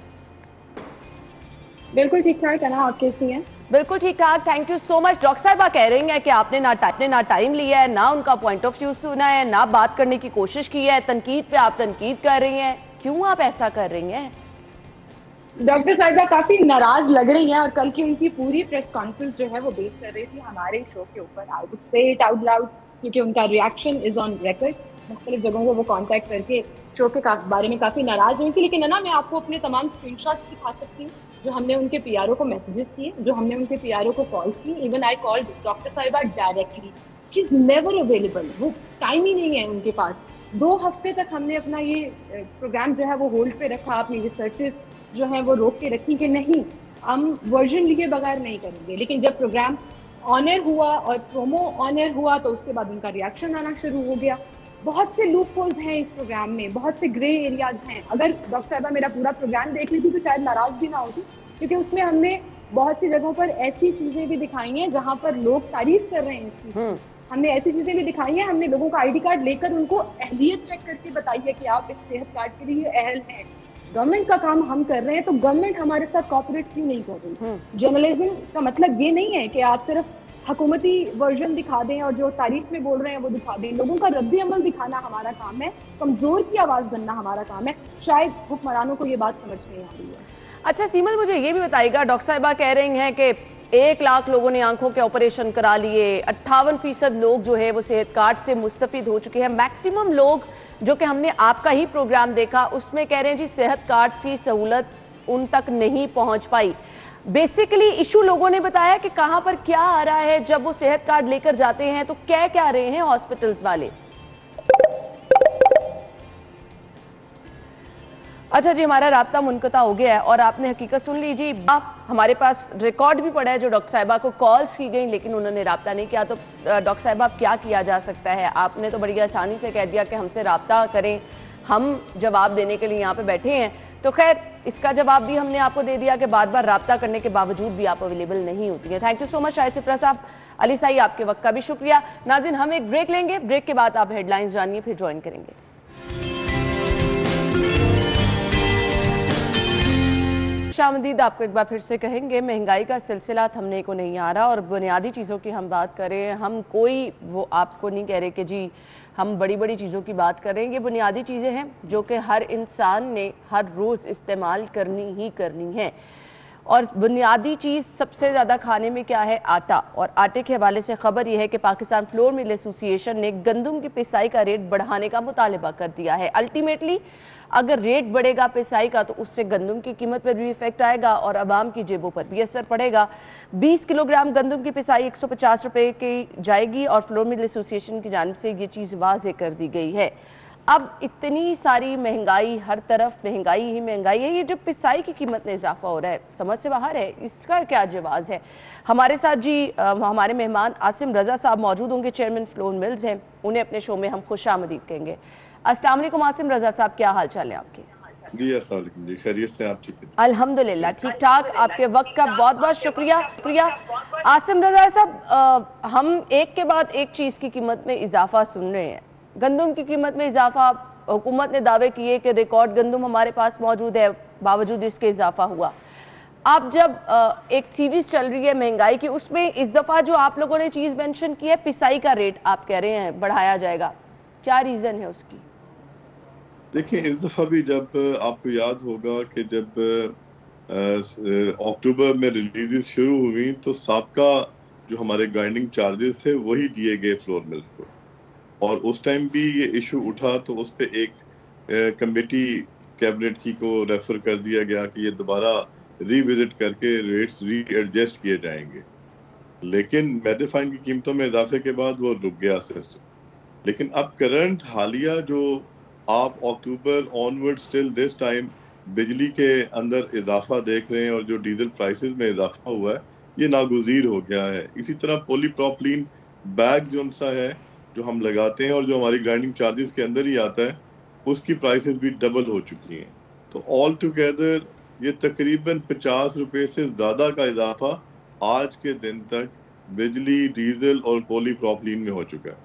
बिल्कुल ठीक ठाक है ना, आप कैसी हैं? बिल्कुल ठीक ठाक, thank you so much. Doctor साहिबा कह रही हैं कि आपने ना टाइम लिया है, ना उनका पॉइंट ऑफ व्यू सुना है, ना बात करने की कोशिश की है, तनकीद पे आप तनकीद कर रही हैं। क्यों आप ऐसा कर रही हैं? डॉक्टर साहिबा काफी नाराज लग रही हैं और कल की उनकी पूरी प्रेस कॉन्फ्रेंस जो है वो बेस कर रही थी हमारे शो के ऊपर। I would say it out loud क्योंकि उनका रिएक्शन इज ऑन रिकॉर्ड। मुख्तलिफ जगहों को वो कांटेक्ट करके शो के बारे में काफी नाराज हुई थी। लेकिन है ना, मैं आपको अपने तमाम स्क्रीनशॉट्स दिखा सकती हूँ जो हमने उनके पीआरओ को मैसेजेस किए, जो हमने उनके पीआरओ को कॉल्स की। इवन आई कॉल्ड डॉक्टर साहिबा directly, she is never available, वो टाइम ही नहीं है उनके पास। 2 हफ्ते तक हमने अपना ये प्रोग्राम जो है वो होल्ड पे रखा, अपनी रिसर्चेस जो है वो रोक के रखी कि नहीं, हम वर्जन लिए बगैर नहीं करेंगे। लेकिन जब प्रोग्राम ऑन एयर हुआ और प्रोमो ऑन एयर हुआ तो उसके बाद उनका रिएक्शन आना शुरू हो गया। बहुत से लूप होल्स हैं इस प्रोग्राम में, बहुत से ग्रे एरियाज हैं। अगर डॉक्टर साहिबा मेरा पूरा प्रोग्राम देख ली थी तो शायद नाराज भी ना होती, क्योंकि उसमें हमने बहुत सी जगहों पर ऐसी चीजें भी दिखाई हैं जहां पर लोग तारीफ कर रहे हैं इस चीज की। हमने ऐसी चीजें भी दिखाई हैं, हमने लोगों का आईडी कार्ड लेकर उनको अहलियत चेक करके बताई है कि आप इस सेहत कार्ड के लिए अहल हैं। गवर्नमेंट का काम हम कर रहे हैं तो गवर्नमेंट हमारे साथ कॉपरेट क्यों नहीं कर रही? जर्नलिज्म का मतलब ये नहीं है कि आप सिर्फ हुकूमती वर्जन दिखा दें और जो तारीफ में बोल रहे हैं वो दिखा दें। लोगों का रद्दी अमल दिखाना हमारा काम है, कमजोर की आवाज बनना हमारा काम है। शायद हुक्मरानों को ये बात समझ नहीं आ रही है। अच्छा सीमल, मुझे ये भी बताइएगा, डॉक्टर साहिबा कह रही हैं कि 1 लाख लोगों ने आंखों के ऑपरेशन करा लिए, 58% लोग जो है वो सेहत कार्ड से मुस्तफिद हो चुके हैं। मैक्सिमम लोग जो कि हमने आपका ही प्रोग्राम देखा उसमें कह रहे हैं जी सेहत कार्ड की सहूलत उन तक नहीं पहुंच पाई। बेसिकली इशू लोगों ने बताया कि कहां पर क्या आ रहा है, जब वो सेहत कार्ड लेकर जाते हैं तो क्या क्या रहे हैं हॉस्पिटल्स वाले। अच्छा जी, हमारा राब्ता मुनक़ता हो गया है और आपने हकीकत सुन लीजिए। हमारे पास रिकॉर्ड भी पड़ा है जो डॉक्टर साहिबा को कॉल्स की गई लेकिन उन्होंने राब्ता नहीं किया। तो डॉक्टर साहिबा अब क्या किया जा सकता है? आपने तो बड़ी आसानी से कह दिया कि हमसे राब्ता करें, हम जवाब देने के लिए यहाँ पे बैठे हैं। तो खैर इसका जवाब भी हमने आपको दे दिया कि बार बार राब्ता करने के बावजूद भी आप अवेलेबल नहीं होती हैं। Thank you so much Shahid Shipra साहब। अली साई, आपके वक्त का भी शुक्रिया। नाज़रीन, हम एक ब्रेक लेंगे, ब्रेक के बाद आप हेडलाइंस जानिए, फिर ज्वाइन करेंगे। खुशामदीद आपको एक बार फिर से कहेंगे। महंगाई का सिलसिला थमने को नहीं आ रहा और बुनियादी चीज़ों की हम बात करें, हम कोई वो आपको नहीं कह रहे कि जी हम बड़ी बड़ी चीज़ों की बात कर रहे हैं। ये बुनियादी चीज़ें हैं जो कि हर इंसान ने हर रोज़ इस्तेमाल करनी ही करनी है। और बुनियादी चीज़ सबसे ज़्यादा खाने में क्या है? आटा। और आटे के हवाले से खबर यह है कि पाकिस्तान फ्लोर मिल एसोसिएशन ने गंदम की पिसाई का रेट बढ़ाने का मुतालबा कर दिया है। अल्टीमेटली अगर रेट बढ़ेगा पिसाई का तो उससे गंदम की कीमत पर भी इफेक्ट आएगा और आवाम की जेबों पर भी असर पड़ेगा। 20 किलोग्राम गंदम की पिसाई 150 रुपये की जाएगी और फ्लोर मिल एसोसिएशन की जानिब से ये चीज़ वाज़ेह कर दी गई है। अब इतनी सारी महंगाई, हर तरफ महंगाई ही महंगाई है, ये जो पिसाई की कीमत में इजाफा हो रहा है समझ से बाहर है। इसका क्या जवाब है? हमारे साथ जी हमारे मेहमान आसिम रजा साहब मौजूद होंगे, चेयरमैन फ्लोर मिल्स हैं। उन्हें अपने शो में हम खुशामदीद कहेंगे। अस्सलाम वालेकुम आसिम रजा साहब, क्या हाल चाल है आपके? जी अस्सलाम वालेकुम जी, खैरियत से? आप ठीक है? अल्हम्दुलिल्लाह ठीक ठाक। आपके वक्त का बहुत बहुत शुक्रिया। आसिम रजा साहब, हम एक के बाद एक चीज़ की कीमत में इजाफा सुन रहे हैं। गंदम की कीमत में इजाफा, हुकूमत ने दावे किए कि रिकॉर्ड गंदम हमारे पास मौजूद है, बावजूद इसके इजाफा हुआ। आप जब एक सीरीज चल रही है महंगाई की, उसमें इस दफ़ा जो आप लोगों ने चीज़ मेंशन की है पिसाई का रेट आप कह रहे हैं बढ़ाया जाएगा, क्या रीज़न है उसकी? देखिए, इस दफ़ा भी जब आपको याद होगा कि जब अक्टूबर में रिलीजेस शुरू हुई तो सबका जो हमारे ग्राइंडिंग चार्जेस थे वही दिए गए फ्लोर मिल्स को, और उस टाइम भी ये इशू उठा तो उस पर एक कमेटी कैबिनेट की को रेफर कर दिया गया कि ये दोबारा रिविजिट करके रेट्स रीएडजस्ट किए जाएंगे। लेकिन मैदे-फाइन की कीमतों में इजाफे के बाद वो रुक गया सिस्टम। लेकिन अब करंट हालिया जो आप अक्टूबर ऑनवर्ड स्टिल दिस टाइम बिजली के अंदर इजाफा देख रहे हैं और जो डीजल प्राइसेस में इजाफा हुआ है, ये नागुज़ीर हो गया है। इसी तरह पॉलीप्रोपिलीन बैग जो सा है जो हम लगाते हैं और जो हमारी ग्राइंडिंग चार्जेस के अंदर ही आता है, उसकी प्राइसेस भी डबल हो चुकी हैं। तो ऑल टुगेदर ये तकरीबन 50 रुपए से ज़्यादा का इजाफा आज के दिन तक बिजली, डीजल और पॉलीप्रोपिलीन में हो चुका है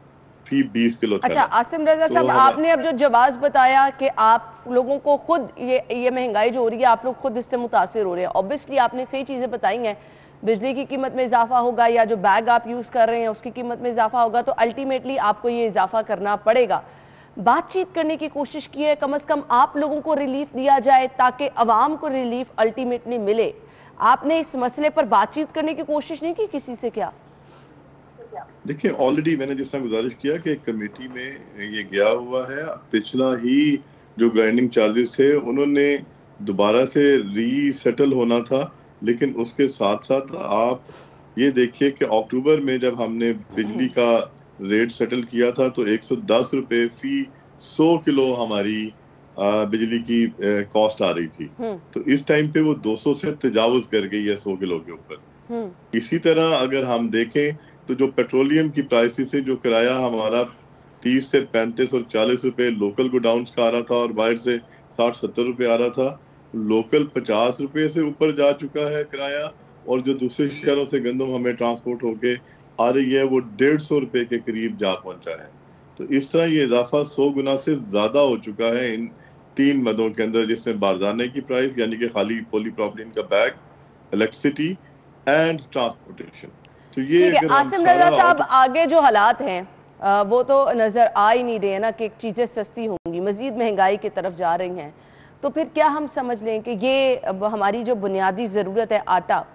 फी 20 किलो अच्छा थैला। आसिम रजा साहब, आपने अब जो जवाब बताया कि आप लोगों को खुद ये महंगाई जो हो रही है, आप लोग खुद इससे मुतासिर हो रहे हैं। ऑब्वियसली आपने सही चीज़ें बताई हैं, बिजली की कीमत में इजाफा होगा या जो बैग आप यूज़ कर रहे हैं उसकी कीमत में इजाफा होगा, तो अल्टीमेटली आपको ये इजाफा करना पड़ेगा। बातचीत करने की कोशिश की है, कम से कम आप लोगों को रिलीफ दिया जाए ताकि अवाम को रिलीफ अल्टीमेटली मिले। आपने इस मसले पर बातचीत करने की कोशिश नहीं की किसी से क्या? देखिए ऑलरेडी मैंने जिस तरह गुजारिश किया कि कमेटी में ये गया हुआ है। पिछला ही जो ग्राइंडिंग चार्जेस थे उन्होंने दोबारा से रीसेटल होना था, लेकिन उसके साथ साथ आप ये देखिए कि अक्टूबर में जब हमने बिजली का रेट सेटल किया था तो 110 रुपए फी 100 किलो हमारी बिजली की कॉस्ट आ रही थी। तो इस टाइम पे वो 200 से तजावुज कर गई है 100 किलो के ऊपर। इसी तरह अगर हम देखें तो जो पेट्रोलियम की प्राइसेस से जो किराया हमारा 30 से 35 और 40 रुपए लोकल गोडाउन्स का आ रहा था और बाहर से 60-70 रुपए आ रहा था, लोकल 50 रुपए से ऊपर जा चुका है किराया, और जो दूसरे शहरों से गंदम हमें ट्रांसपोर्ट होके आ रही है वो 150 रुपए के करीब जा पहुंचा है। तो इस तरह ये इजाफा 100 गुना से ज्यादा हो चुका है इन 3 मदों के अंदर, जिसमें बारदाने की प्राइस यानी कि खाली पॉलीप्रोपिलीन का बैग, इलेक्ट्रिसिटी एंड ट्रांसपोर्टेशन। तो ये ठीक है आसिम रजा साहब, आगे जो हालात हैं वो तो नज़र आ ही नहीं रहे ना कि चीज़ें सस्ती होंगी, मज़ीद महंगाई की तरफ जा रही हैं। तो फिर क्या हम समझ लें कि ये हमारी जो बुनियादी ज़रूरत है आटा,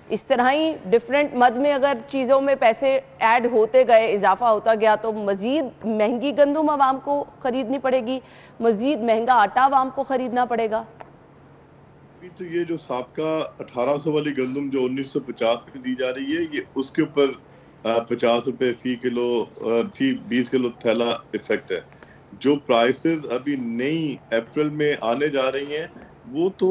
इस तरह ही डिफरेंट मद में अगर चीज़ों में पैसे ऐड होते गए, इजाफा होता गया, तो मज़ीद महंगी गंदम आवाम को ख़रीदनी पड़ेगी, मज़ीद महंगा आटा आवाम को ख़रीदना पड़ेगा। तो ये जो साबका 1800 वाली गंदम जो 1950 में दी जा रही है, ये उसके ऊपर 50 रुपए फी किलो फी 20 किलो थैला इफेक्ट है। जो प्राइसेस अभी नई अप्रैल में आने जा रही हैं वो तो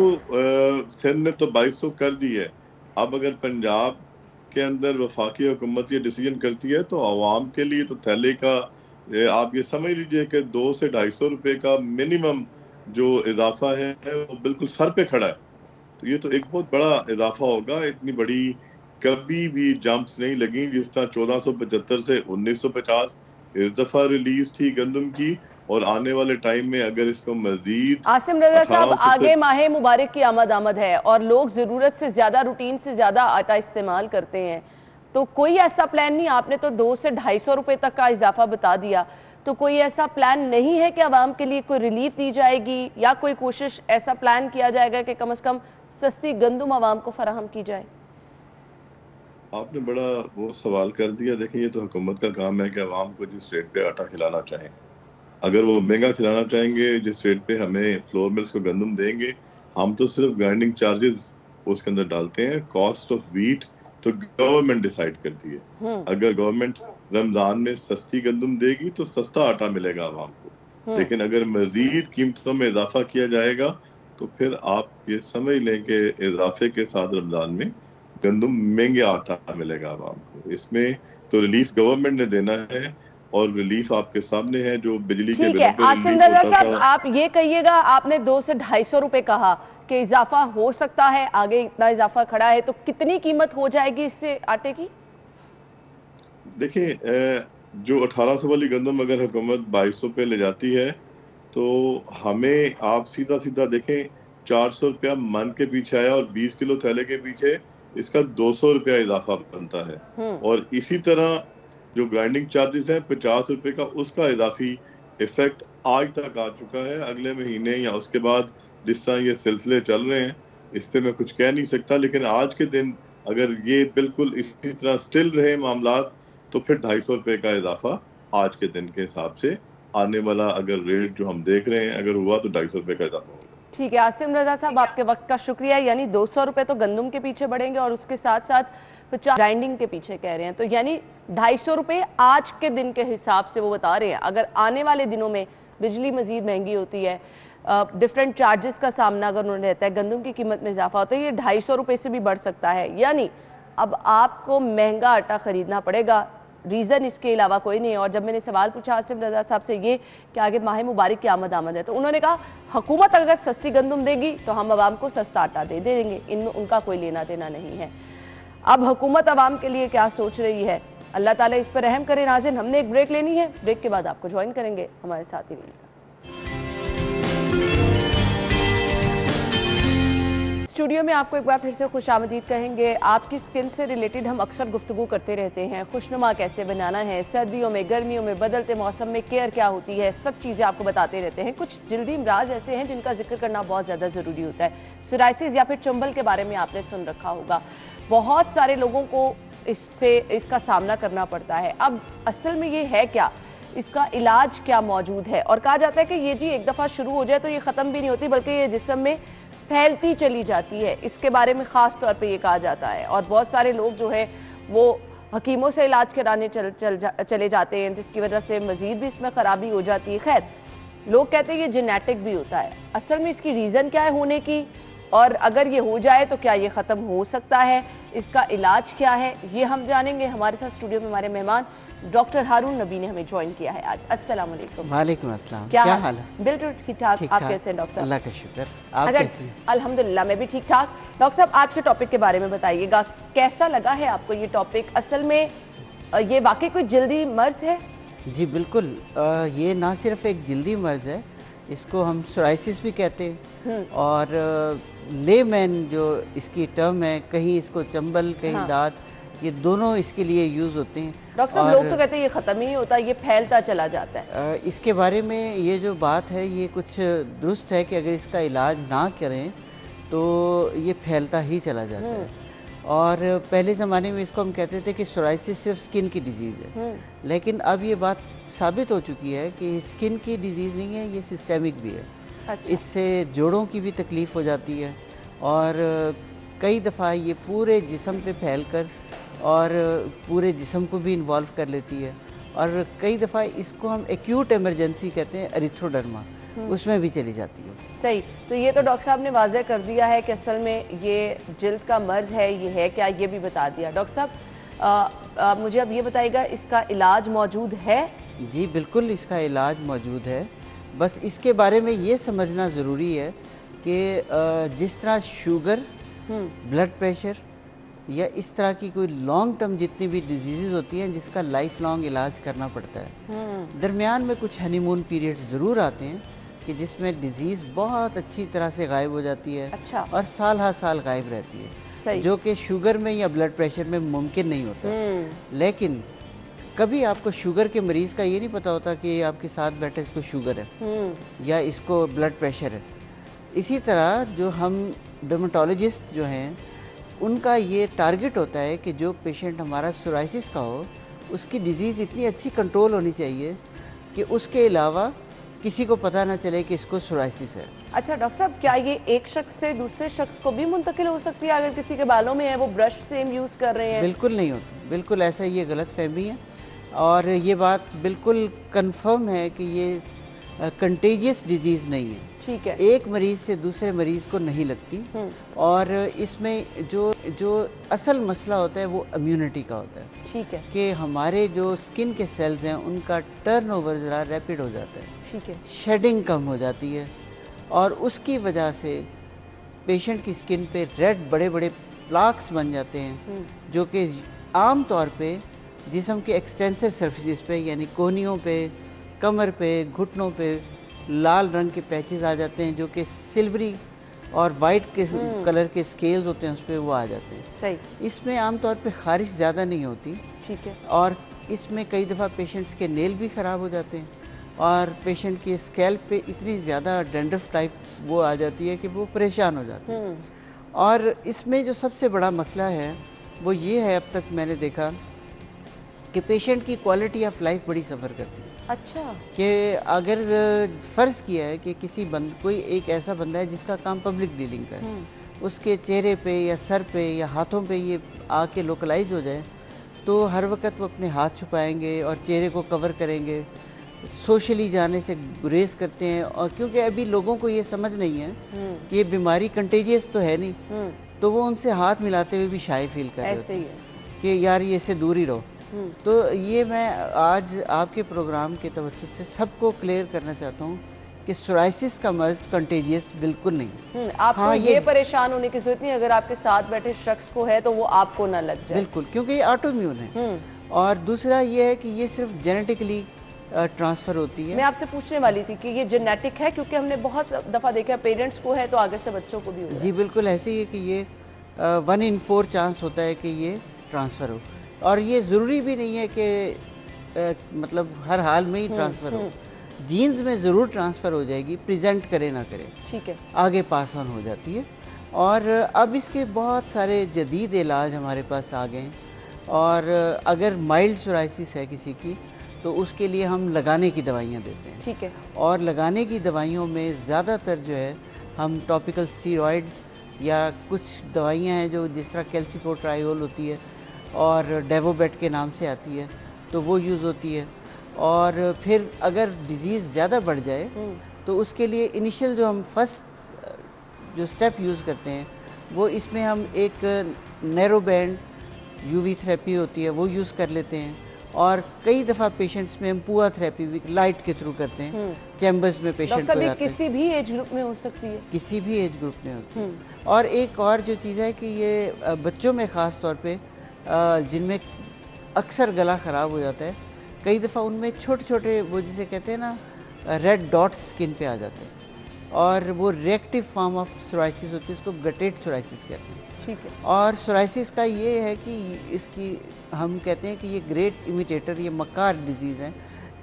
सिंध ने तो 2200 कर दी है। अब अगर पंजाब के अंदर वफाकी हुकूमत ये डिसीजन करती है तो आवाम के लिए तो थैले का आप ये समझ लीजिए कि 200 से 250 रुपए का मिनिमम जो इजाफा है वो बिल्कुल सर पे खड़ा है। तो ये तो एक बहुत बड़ा इजाफा होगा। इतनी बड़ी कभी भी जंप्स नहीं लगी जिस तरह 1475 से 1950 इस दफा रिलीज थी गंदम की, और आने वाले टाइम में अगर इसको मजीद। आसिम रजा साहब, आगे माह मुबारक की आमद है और लोग जरूरत से ज्यादा, रूटीन से ज्यादा आटा इस्तेमाल करते हैं, तो कोई ऐसा प्लान नहीं, आपने तो 200 से 250 रुपए तक का इजाफा बता दिया, तो कोई ऐसा प्लान नहीं है कि आवाम के लिए कोई रिलीफ दी जाएगी या कोई कोशिश ऐसा प्लान किया जाएगा कि कम से कम सस्ती गंदम आवाम को फराहम की जाए? आपने बड़ा वो सवाल कर दिया। देखिए ये तो हुकूमत का काम है कि आवाम को जिस रेट पे आटा खिलाना चाहें, अगर वो महंगा खिलाना चाहेंगे जिस रेट पे हमें फ्लोर मिल्स को गंदम देंगे, हम तो सिर्फ ग्राइंडिंग चार्जेस उसके अंदर डालते हैं। कॉस्ट ऑफ व्हीट तो गवर्नमेंट डिसाइड करती है। अगर गवर्नमेंट रमजान में सस्ती गंदम देगी तो सस्ता आटा मिलेगा आवाम को, लेकिन अगर मजीद कीमतों में इजाफा किया जाएगा तो फिर आप ये समझ लें कि इजाफे के साथ रमजान में गंदम महंगे आटा मिलेगा आवाम को। इसमें तो रिलीफ गवर्नमेंट ने देना है और रिलीफ आपके सामने है जो बिजली के बिलों पे आसिम रजा साहब, आप ये कहिएगा, आपने 200 से 250 रुपए कहा कि इजाफा हो सकता है, आगे इतना इजाफा खड़ा है, तो कितनी कीमत हो जाएगी इससे आटे की? देखिए जो 1800 वाली गंदम अगर हुकूमत 2200 पे ले जाती है तो हमें आप सीधा सीधा देखें 400 रुपया मन के पीछे आया और 20 किलो थैले के पीछे इसका 200 रुपया इजाफा बनता है। और इसी तरह जो ग्राइंडिंग चार्जेस हैं 50 रुपए का, उसका इजाफी इफेक्ट आज तक आ चुका है। अगले महीने या उसके बाद जिस तरह ये सिलसिले चल रहे हैं इस पे मैं कुछ कह नहीं सकता, लेकिन आज के दिन अगर ये बिल्कुल इसी तरह स्टिल रहे मामलात तो फिर 250 रुपए का इजाफा आज के दिन के हिसाब से आने वाला अगर रेट जो हम देख रहे हैं अगर हुआ तो 250 रुपए का इजाफा होगा। ठीक है आसिम रजा साहब, आपके वक्त का शुक्रिया। यानी 200 रुपए तो गंदम के पीछे बढ़ेंगे और उसके साथ साथ 50 ग्राइंडिंग के पीछे कह रहे हैं, तो यानी 250 रुपए आज के दिन के हिसाब से वो बता रहे हैं। अगर आने वाले दिनों में बिजली मजीद महंगी होती है, डिफरेंट चार्जेस का सामना अगर उन्होंने रहता है, गंदम की कीमत में इजाफा होता है, ये 250 रुपए से भी बढ़ सकता है। यानी अब आपको महंगा आटा खरीदना पड़ेगा, रीज़न इसके अलावा कोई नहीं है। और जब मैंने सवाल पूछा आसिम रजा साहब से ये कि आगे माह मुबारक की आमद है, तो उन्होंने कहा हुकूमत अगर सस्ती गंदम देगी तो हम आवाम को सस्ता आटा दे देंगे, इनमें उनका कोई लेना देना नहीं है। अब हुकूमत आवाम के लिए क्या सोच रही है, अल्लाह ताला इस पर रहम करे। नाज़रीन, हमने एक ब्रेक लेनी है, ब्रेक के बाद आपको ज्वाइन करेंगे, हमारे साथ ही रहिएगा। स्टूडियो में आपको एक बार फिर से खुश आमदीद कहेंगे। आपकी स्किन से रिलेटेड हम अक्सर गुफ्तगू करते रहते हैं, खुशनुमा कैसे बनाना है, सर्दियों में गर्मियों में बदलते मौसम में केयर क्या होती है, सब चीज़ें आपको बताते रहते हैं। कुछ जल्दी अमराज ऐसे हैं जिनका जिक्र करना बहुत ज़्यादा ज़रूरी होता है। सोराइसिस या फिर चंबल के बारे में आपने सुन रखा होगा, बहुत सारे लोगों को इसका सामना करना पड़ता है। अब असल में ये है क्या, इसका इलाज क्या मौजूद है? और कहा जाता है कि ये जी एक दफ़ा शुरू हो जाए तो ये ख़त्म भी नहीं होती, बल्कि ये जिस्म में फैलती चली जाती है। इसके बारे में ख़ास तौर पे ये कहा जाता है। और बहुत सारे लोग जो है वो हकीमों से इलाज कराने चले जाते हैं, जिसकी वजह से मज़ीद भी इसमें ख़राबी हो जाती है। खैर, लोग कहते हैं ये जेनेटिक भी होता है। असल में इसकी रीज़न क्या है होने की, और अगर ये हो जाए तो क्या ये ख़त्म हो सकता है, इसका इलाज क्या है, ये हम जानेंगे। हमारे साथ स्टूडियो में हमारे मेहमान डॉक्टर हारून नबी ने हमें ज्वाइन किया है आज। अस्सलाम वालेकुम। वालेकुम अस्सलाम। क्या हाल है? बिल्कुल ठीक ठाक। आप कैसे हैं डॉक्टर साहब? अल्लाह का शुक्र। आप कैसे हैं? अल्हम्दुलिल्लाह मैं भी ठीक ठाक। डॉक्टर साहब, आज के टॉपिक के बारे में बताइएगा, कैसा लगा है आपको ये टॉपिक? असल में ये वाकई कोई जल्दी मर्ज है? जी बिल्कुल, ये ना सिर्फ एक जल्दी मर्ज है, इसको हम सोराइसिस भी कहते हैं, और लेमैन जो इसकी टर्म है, कहीं इसको चंबल कहीं दाद, ये दोनों इसके लिए यूज़ होते हैं। डॉक्टर साहब, लोग तो कहते हैं ये ख़त्म ही होता है, ये फैलता चला जाता है। इसके बारे में ये जो बात है ये कुछ दुरुस्त है कि अगर इसका इलाज ना करें तो ये फैलता ही चला जाता है। और पहले ज़माने में इसको हम कहते थे कि सोराइसिस सिर्फ स्किन की डिजीज़ है, लेकिन अब ये बात साबित हो चुकी है कि स्किन की डिजीज़ नहीं है, ये सिस्टेमिक भी है। अच्छा। इससे जोड़ों की भी तकलीफ़ हो जाती है, और कई दफ़ा ये पूरे जिस्म पे फैलकर और पूरे जिस्म को भी इन्वॉल्व कर लेती है, और कई दफ़ा इसको हम एक्यूट इमरजेंसी कहते हैं, एरिथ्रोडर्मा, उसमें भी चली जाती है। सही, तो ये तो डॉक्टर साहब ने वाज़ेह कर दिया है कि असल में ये जिल्द का मर्ज है, ये है क्या, ये भी बता दिया। डॉक्टर साहब, मुझे अब ये बताइएगा, इसका इलाज मौजूद है? जी बिल्कुल, इसका इलाज मौजूद है। बस इसके बारे में ये समझना ज़रूरी है कि जिस तरह शुगर, ब्लड प्रेशर या इस तरह की कोई लॉन्ग टर्म जितनी भी डिजीज़ होती हैं जिसका लाइफ लॉन्ग इलाज करना पड़ता है, दरमियान में कुछ हनीमून पीरियड ज़रूर आते हैं कि जिसमें डिज़ीज़ बहुत अच्छी तरह से गायब हो जाती है। अच्छा। और साल हर साल गायब रहती है। सही। जो कि शुगर में या ब्लड प्रेशर में मुमकिन नहीं होता। लेकिन कभी आपको शुगर के मरीज़ का ये नहीं पता होता कि आपके साथ बैठे इसको शुगर है या इसको ब्लड प्रेशर है। इसी तरह जो हम डर्मेटोलॉजिस्ट जो हैं, उनका ये टारगेट होता है कि जो पेशेंट हमारा सोराइसिस का हो, उसकी डिज़ीज़ इतनी अच्छी कंट्रोल होनी चाहिए कि उसके अलावा किसी को पता ना चले कि इसको सोराइसिस है। अच्छा डॉक्टर साहब, क्या ये एक शख्स से दूसरे शख्स को भी मुंतकिल हो सकती है? अगर किसी के बालों में है, वो ब्रश सेम यूज़ कर रहे हैं? बिल्कुल नहीं होती, बिल्कुल ऐसा, ये गलत फहमी है, और ये बात बिल्कुल कंफर्म है कि ये कंटेजियस डिजीज़ नहीं है। ठीक है। एक मरीज़ से दूसरे मरीज़ को नहीं लगती, और इसमें जो असल मसला होता है वो इम्यूनिटी का होता है। ठीक है। कि हमारे जो स्किन के सेल्स हैं उनका टर्नओवर ज़रा रैपिड हो जाता है। ठीक है। शेडिंग कम हो जाती है, और उसकी वजह से पेशेंट की स्किन पे रेड बड़े बड़े प्लाक्स बन जाते हैं, जो कि आम तौर पे जिस्म के एक्सटेंसिव सर्फेसिस पे, यानी कोहनियों पे, कमर पे, घुटनों पे लाल रंग के पैचेस आ जाते हैं, जो कि सिल्वरी और वाइट के कलर के स्केल्स होते हैं उस पर वो आ जाते हैं। सही। इसमें आमतौर पे खारिश ज़्यादा नहीं होती। ठीक है। और इसमें कई दफ़ा पेशेंट्स के नेल भी ख़राब हो जाते हैं, और पेशेंट के स्कैल्प पे इतनी ज़्यादा डैंड्रफ टाइप वो आ जाती है कि वो परेशान हो जाते हैं। और इसमें जो सबसे बड़ा मसला है वो ये है, अब तक मैंने देखा कि पेशेंट की क्वालिटी ऑफ लाइफ बड़ी सफ़र करती है। अच्छा। कि अगर फ़र्ज़ किया है कि कोई एक ऐसा बंदा है जिसका काम पब्लिक डीलिंग का है, उसके चेहरे पे या सर पे या हाथों पे ये आके लोकलाइज हो जाए, तो हर वक्त वो अपने हाथ छुपाएंगे और चेहरे को कवर करेंगे, सोशली जाने से गुरेज करते हैं। और क्योंकि अभी लोगों को ये समझ नहीं है कि ये बीमारी कंटेजियस तो है नहीं, तो वो उनसे हाथ मिलाते हुए भी शाय फील कर रहे होते हैं कि यार ये इससे दूर ही रहो। तो ये मैं आज आपके प्रोग्राम के तवज्जुह से सबको क्लियर करना चाहता हूँ कि सोराइसिस का मर्ज कंटेजियस बिल्कुल नहीं। आपको हाँ, ये परेशान होने की जरूरत नहीं, अगर आपके साथ बैठे शख्स को है तो वो आपको ना लग जाए। बिल्कुल, क्योंकि ये ऑटोइम्यून है। और दूसरा ये है कि ये सिर्फ जेनेटिकली ट्रांसफ़र होती है। मैं आपसे पूछने वाली थी कि ये जेनेटिक है, क्योंकि हमने बहुत दफ़ा देखा पेरेंट्स को है तो आगे से बच्चों को भी हो। जी बिल्कुल ऐसे ही है कि ये 1 in 4 चांस होता है कि ये ट्रांसफ़र हो, और ये ज़रूरी भी नहीं है कि मतलब हर हाल में ही ट्रांसफ़र हो। जीन्स में ज़रूर ट्रांसफ़र हो जाएगी, प्रेजेंट करे ना करे, ठीक है, आगे पास ऑन हो जाती है। और अब इसके बहुत सारे जदीद इलाज हमारे पास आ गए हैं। और अगर माइल्ड सोराइसिस है किसी की, तो उसके लिए हम लगाने की दवाइयाँ देते हैं। ठीक है। और लगाने की दवाइयों में ज़्यादातर जो है हम टॉपिकल स्टीरॉइड्स या कुछ दवाइयाँ हैं जो जिस तरह कैल्सिपोट्रायोल होती है और डेवोबेट के नाम से आती है, तो वो यूज़ होती है। और फिर अगर डिज़ीज़ ज़्यादा बढ़ जाए तो उसके लिए इनिशियल जो हम फर्स्ट जो स्टेप यूज़ करते हैं, वो इसमें हम एक नैरो बैंड यूवी थेरेपी होती है वो यूज़ कर लेते हैं। और कई दफ़ा पेशेंट्स में हम पुआ थेरेपी भी लाइट के थ्रू करते हैं, चैम्बर्स में पेशेंट को जाते हैं। किसी भी एज ग्रुप में हो सकती है? किसी भी एज ग्रुप में होती है। और एक और जो चीज़ है कि ये बच्चों में ख़ास तौर पे जिनमें अक्सर गला ख़राब हो जाता है, कई दफ़ा उनमें छोटे छोटे वो जिसे कहते हैं ना रेड डॉट्स स्किन पे आ जाते हैं, और वो रिएक्टिव फॉर्म ऑफ सोराइसिस होती है, उसको गटेड सोराइसिस कहते हैं। ठीक है। और सोराइसिस का ये है कि इसकी हम कहते हैं कि ये ग्रेट इमिटेटर, ये मक्कार डिजीज़ है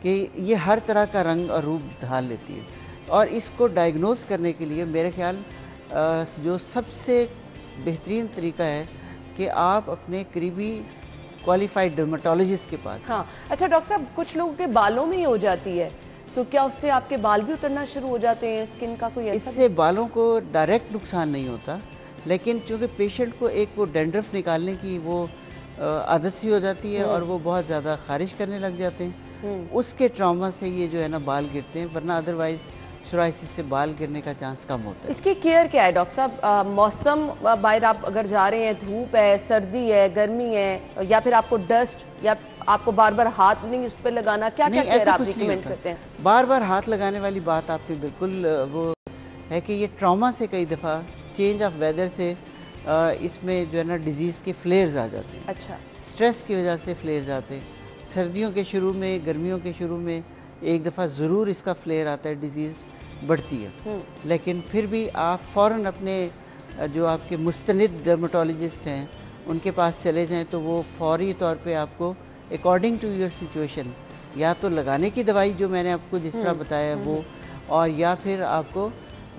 कि ये हर तरह का रंग और रूप ढाल लेती है। और इसको डायग्नोस करने के लिए मेरे ख्याल जो सबसे बेहतरीन तरीका है कि आप अपने करीबी क्वालिफाइड डर्मेटोलॉजिस्ट के पास। हाँ, अच्छा डॉक्टर साहब, कुछ लोगों के बालों में ही हो जाती है, तो क्या उससे आपके बाल भी उतरना शुरू हो जाते हैं? स्किन का कोई ऐसा? इससे बालों को डायरेक्ट नुकसान नहीं होता, लेकिन चूँकि पेशेंट को एक वो डेंड्रफ निकालने की वो आदत सी हो जाती है और वो बहुत ज़्यादा खारिश करने लग जाते हैं, उसके ट्रॉमा से ये जो है ना बाल गिरते हैं, वरना अदरवाइज़ सोराइसिस से बाल गिरने का चांस कम होता है। इसकी केयर क्या है डॉक्टर साहब? मौसम बाहर आप अगर जा रहे हैं, धूप है, सर्दी है, गर्मी है, या फिर आपको डस्ट, या आपको बार बार हाथ नहीं उस पर लगाना, क्या क्या केयर आप रिकमेंड करते हैं? बार बार हाथ लगाने वाली बात आपने बिल्कुल वो है कि ये ट्रॉमा से कई दफ़ा चेंज ऑफ वेदर से इसमें जो है ना डिज़ीज़ के फ्लेयर्स आ जाते हैं। अच्छा। स्ट्रेस की वजह से फ्लेयर्स आते हैं। सर्दियों के शुरू में, गर्मियों के शुरू में एक दफ़ा ज़रूर इसका फ्लेयर आता है, डिज़ीज़ बढ़ती है, लेकिन फिर भी आप फ़ौरन अपने जो आपके मुस्तनिद डर्मेटोलॉजिस्ट हैं उनके पास चले जाएं, तो वो फौरी तौर पे आपको अकॉर्डिंग टू योर सिचुएशन या तो लगाने की दवाई जो मैंने आपको जिस तरह बताया वो, और या फिर आपको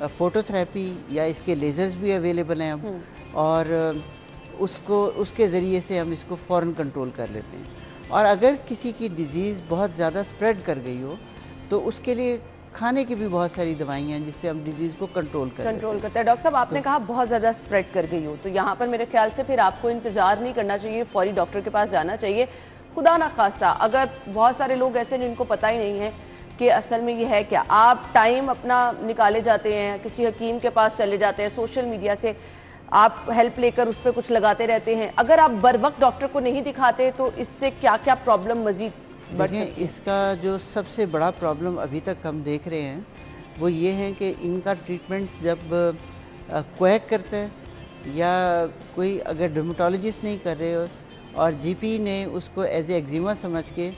फ़ोटोथेरेपी या इसके लेज़र्स भी अवेलेबल हैं अब, और उसके ज़रिए से हम इसको फ़ौरन कंट्रोल कर लेते हैं। और अगर किसी की डिज़ीज़ बहुत ज़्यादा स्प्रेड कर गई हो तो उसके लिए खाने की भी बहुत सारी दवाइयाँ हैं जिससे हम डिज़ीज़ को कंट्रोल करते हैं। डॉक्टर साहब, आपने कहा बहुत ज़्यादा स्प्रेड कर गई हो, तो यहाँ पर मेरे ख्याल से फिर आपको इंतज़ार नहीं करना चाहिए, फौरी डॉक्टर के पास जाना चाहिए। खुदा ना खास्ता अगर बहुत सारे लोग ऐसे जिनको पता ही नहीं है कि असल में ये है क्या, आप टाइम अपना निकाले जाते हैं, किसी हकीम के पास चले जाते हैं, सोशल मीडिया से आप हेल्प लेकर उस पर कुछ लगाते रहते हैं, अगर आप बर वक्त डॉक्टर को नहीं दिखाते तो इससे क्या क्या प्रॉब्लम मजीद बढ़ सकती है? इसका जो सबसे बड़ा प्रॉब्लम अभी तक हम देख रहे हैं वो ये है कि इनका ट्रीटमेंट जब क्वैक करता है या कोई अगर डर्मेटोलॉजिस्ट नहीं कर रहे हो और जीपी ने उसको एज ए एक्जिमा समझ के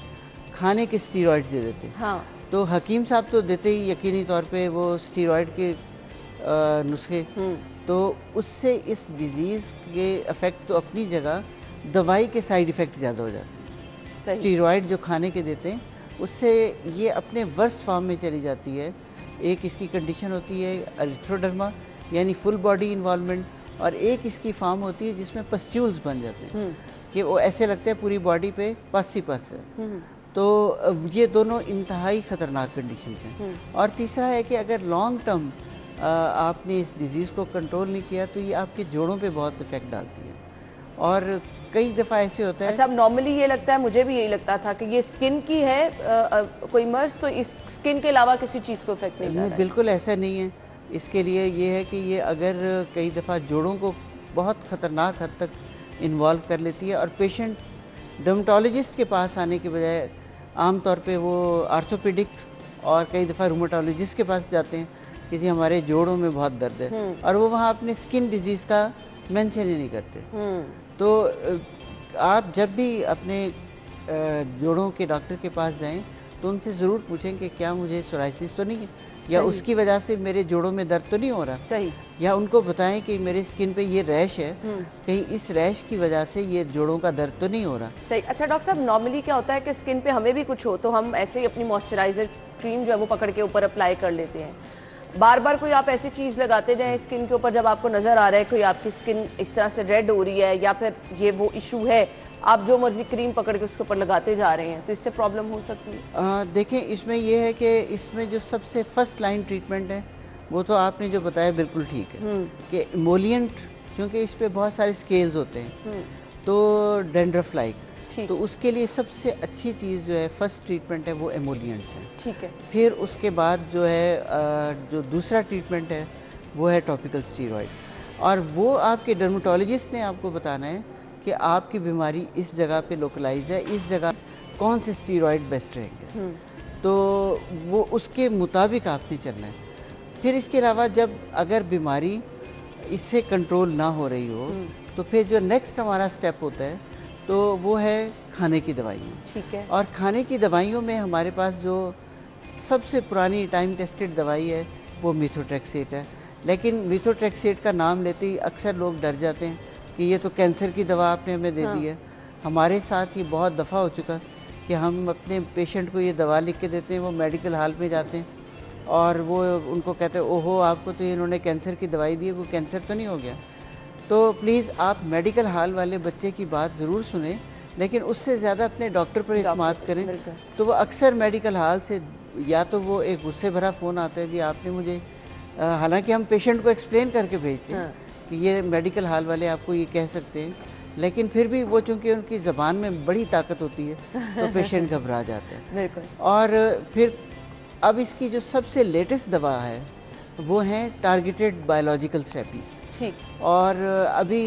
खाने के स्टीरॉइड्स दे देते हैं। हाँ। तो हकीम साहब तो देते ही यकीनी तौर पे वो स्टीरॉइड के नुस्खे, तो उससे इस डिज़ीज़ के इफ़ेक्ट तो अपनी जगह, दवाई के साइड इफ़ेक्ट ज़्यादा हो जाते हैं। स्टीरॉइड जो खाने के देते हैं उससे ये अपने वर्स्ट फॉर्म में चली जाती है। एक इसकी कंडीशन होती है एरिथ्रोडर्मा यानी फुल बॉडी इन्वॉल्वमेंट, और एक इसकी फॉर्म होती है जिसमें पस्ट्यूल्स बन जाते हैं। कि वो ऐसे लगता है पूरी बॉडी पे पस ही पस है। तो ये दोनों इंतहाई ख़तरनाक कंडीशंस हैं। और तीसरा है कि अगर लॉन्ग टर्म आपने इस डिज़ीज़ को कंट्रोल नहीं किया तो ये आपके जोड़ों पे बहुत इफ़ेक्ट डालती है। और कई दफ़ा ऐसे होता है। अच्छा, अब नॉर्मली ये लगता है, मुझे भी यही लगता था कि ये स्किन की है कोई मर्ज, तो इस स्किन के अलावा किसी चीज़ को इफेक्ट नहीं कर रहा है। बिल्कुल ऐसा नहीं है। इसके लिए ये है कि ये अगर कई दफ़ा जोड़ों को बहुत ख़तरनाक हद तक इन्वॉल्व कर लेती है और पेशेंट डर्मेटोलॉजिस्ट के पास आने के बजाय आम तौर पे वो आर्थोपेडिक्स और कई दफ़ा रूमेटोलॉजिस्ट के पास जाते हैं कि जी हमारे जोड़ों में बहुत दर्द है, और वो वहाँ अपने स्किन डिजीज़ का मेंशन ही नहीं करते। तो आप जब भी अपने जोड़ों के डॉक्टर के पास जाएं तो उनसे ज़रूर पूछें कि क्या मुझे सोराइसिस तो नहीं है, या उसकी वजह से मेरे जोड़ों में दर्द तो नहीं हो रहा। सही। या उनको बताएं कि मेरे स्किन पे ये रैश है, कहीं इस रैश की वजह से ये जोड़ों का दर्द तो नहीं हो रहा। सही। अच्छा डॉक्टर साहब, नॉर्मली क्या होता है कि स्किन पे हमें भी कुछ हो तो हम ऐसे ही अपनी मॉइस्चराइजर क्रीम जो है वो पकड़ के ऊपर अप्लाई कर लेते हैं। बार बार कोई आप ऐसी चीज़ लगाते जाएं स्किन के ऊपर जब आपको नज़र आ रहा है कोई आपकी स्किन इस तरह से रेड हो रही है या फिर ये वो इशू है, आप जो मर्जी क्रीम पकड़ के उसके ऊपर लगाते जा रहे हैं, तो इससे प्रॉब्लम हो सकती है? देखें, इसमें यह है कि इसमें जो सबसे फर्स्ट लाइन ट्रीटमेंट है वो तो आपने जो बताया बिल्कुल ठीक है कि इमोलिएंट, क्योंकि इस पे बहुत सारे स्केल्स होते हैं तो डेंड्रफ लाइक, तो उसके लिए सबसे अच्छी चीज़ जो है फर्स्ट ट्रीटमेंट है वो एमोलिएंट्स है। ठीक है। फिर उसके बाद जो है जो दूसरा ट्रीटमेंट है वो है टॉपिकल स्टीरॉयड, और वो आपके डर्मेटोलॉजिस्ट ने आपको बताना है कि आपकी बीमारी इस जगह पे लोकलाइज है, इस जगह कौन से स्टीरॉयड बेस्ट रहेंगे, तो वो उसके मुताबिक आपने चलना है। फिर इसके अलावा जब अगर बीमारी इससे कंट्रोल ना हो रही हो तो फिर जो नेक्स्ट हमारा स्टेप होता है तो वो है खाने की दवाइयाँ। ठीक है। और खाने की दवाइयों में हमारे पास जो सबसे पुरानी टाइम टेस्टेड दवाई है वो मिथोट्रेक्सेट है, लेकिन मिथोट्रेक्सेट का नाम लेते ही अक्सर लोग डर जाते हैं कि ये तो कैंसर की दवा आपने हमें दे दी है। हमारे साथ ये बहुत दफ़ा हो चुका कि हम अपने पेशेंट को ये दवा लिख के देते हैं, वो मेडिकल हॉल में जाते हैं और वो उनको कहते हैं ओहो आपको तो इन्होंने कैंसर की दवाई दी है, वो कैंसर तो नहीं हो गया। तो प्लीज़ आप मेडिकल हॉल वाले बच्चे की बात ज़रूर सुने, लेकिन उससे ज़्यादा अपने डॉक्टर पर इत्मीनान करें। तो वो अक्सर मेडिकल हॉल से या तो वो एक गुस्से भरा फ़ोन आता है जी आपने मुझे, हालांकि हम पेशेंट को एक्सप्लेन करके भेजते हैं कि ये मेडिकल हॉल वाले आपको ये कह सकते हैं, लेकिन फिर भी वो चूँकि उनकी ज़बान में बड़ी ताकत होती है तो पेशेंट घबरा जाता है। और फिर अब इसकी जो सबसे लेटेस्ट दवा है वो हैं टारगेटेड बायोलॉजिकल थेरेपीज़। ठीक। और अभी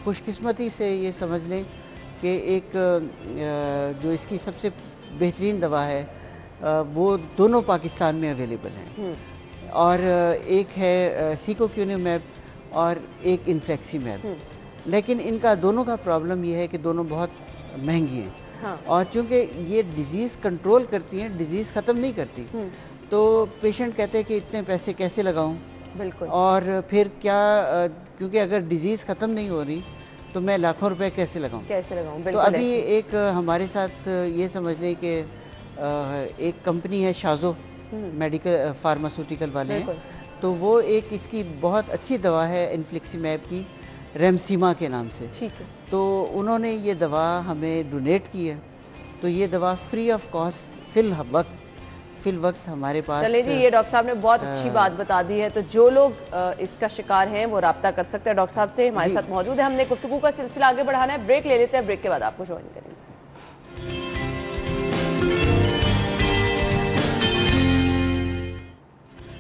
खुशकिस्मती से ये समझ लें कि एक जो इसकी सबसे बेहतरीन दवा है वो दोनों पाकिस्तान में अवेलेबल हैं, और एक है सिकोक्यूनिमैब और एक इन्फ्लेक्सीमैब, लेकिन इनका दोनों का प्रॉब्लम ये है कि दोनों बहुत महंगी हैं। और चूँकि ये डिज़ीज़ कंट्रोल करती हैं, डिज़ीज़ ख़त्म नहीं करती, तो पेशेंट कहते हैं कि इतने पैसे कैसे लगाऊं। बिल्कुल। और फिर क्या, क्योंकि अगर डिज़ीज़ ख़त्म नहीं हो रही तो मैं लाखों रुपए कैसे लगाऊं। बिल्कुल। तो अभी एक हमारे साथ ये समझ लें कि एक कंपनी है शाज़ो मेडिकल फार्मास्यूटिकल वाले हैं, तो वो एक इसकी बहुत अच्छी दवा है इन्फ्लिक्सीमैब की, रेमसीमा के नाम से। ठीक है। तो उन्होंने ये दवा हमें डोनेट की है, तो ये दवा फ्री ऑफ कॉस्ट फिल वक्त हमारे पास। चले जी, ये डॉक्टर साहब ने बहुत अच्छी बात बता दी है, तो जो लोग इसका शिकार हैं वो राब्ता कर सकते हैं डॉक्टर साहब से, हमारे साथ मौजूद है। हमने गुफ्तगू का सिलसिला आगे बढ़ाना है, ब्रेक ले लेते हैं, ब्रेक के बाद आपको ज्वाइन करेंगे।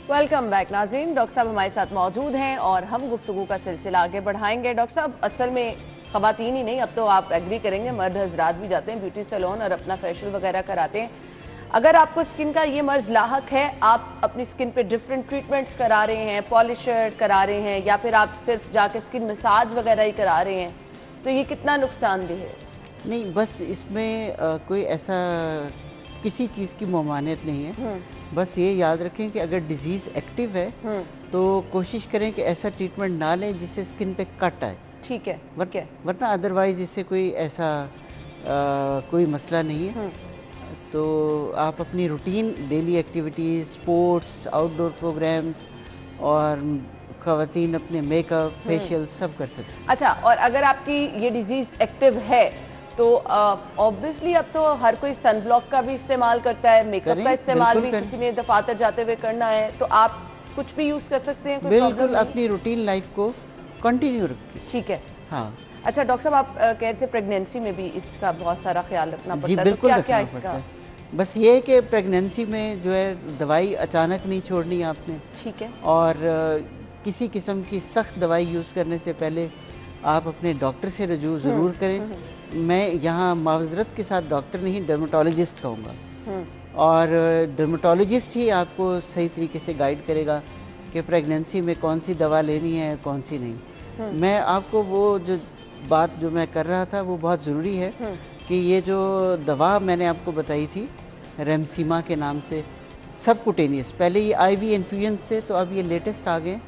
वेलकम बैक नाज़रीन, डॉक्टर साहब हमारे साथ मौजूद हैं और हम गुफ्तगू का सिलसिला आगे बढ़ाएंगे। डॉक्टर साहब, असल में ख़वातीन ही नहीं, अब तो आप एग्री करेंगे मर्द हजरात भी जाते हैं ब्यूटी सैलून और अपना फेशियल वगैरह कराते हैं। अगर आपको स्किन का ये मर्ज लाहक है, आप अपनी स्किन पे डिफरेंट ट्रीटमेंट्स करा रहे हैं, पॉलिशर करा रहे हैं, या फिर आप सिर्फ जाके स्किन मसाज वगैरह ही करा रहे हैं, तो ये कितना नुकसानदेह है? नहीं, बस इसमें कोई ऐसा किसी चीज़ की ममानियत नहीं है। बस ये याद रखें कि अगर डिजीज़ एक्टिव है तो कोशिश करें कि ऐसा ट्रीटमेंट ना लें जिससे स्किन पे कट आए। ठीक है। वरना अदरवाइज इससे कोई ऐसा कोई मसला नहीं है। तो आप अपनी routine daily activities, sports, outdoor programme और ख़वातीन अपने मेकअप, फेशियल सब कर सकते हैं। अच्छा, और अगर आपकी ये डिजीज़ एक्टिव है तो ऑब्वियसली अब तो हर कोई सन ब्लॉक का भी इस्तेमाल करता है, मेकअप करें, का इस्तेमाल भी बिल्कुल करें। किसी ने दफातर जाते हुए करना है, तो आप कुछ भी यूज़ कर सकते हैं, कोई बिल्कुल प्रॉब्लम नहीं? अपनी रूटीन लाइफ को कंटिन्यू रखें। ठीक है। हाँ अच्छा डॉक्टर साहब, आप कह रहे थे प्रेगनेंसी में भी इसका बहुत सारा ख्याल रखना जी, पड़ता है, तो बिल्कुल क्या क्या रखना पड़ता इसका? है। बस ये है कि प्रेगनेंसी में जो है दवाई अचानक नहीं छोड़नी आपने, ठीक है। और किसी किस्म की सख्त दवाई यूज़ करने से पहले आप अपने डॉक्टर से रजू ज़रूर करें। मैं यहाँ मावजरत के साथ डॉक्टर नहीं, डर्मेटोलॉजिस्ट कहूँगा, और डर्मेटोलॉजिस्ट ही आपको सही तरीके से गाइड करेगा कि प्रेगनेंसी में कौन सी दवा लेनी है, कौन सी नहीं। मैं आपको वो जो बात जो मैं कर रहा था वो बहुत ज़रूरी है कि ये जो दवा मैंने आपको बताई थी रेमसीमा के नाम से, सबकुटेनियस, पहले ये आईवी इन्फ्यूजन से, तो अब ये लेटेस्ट आ गए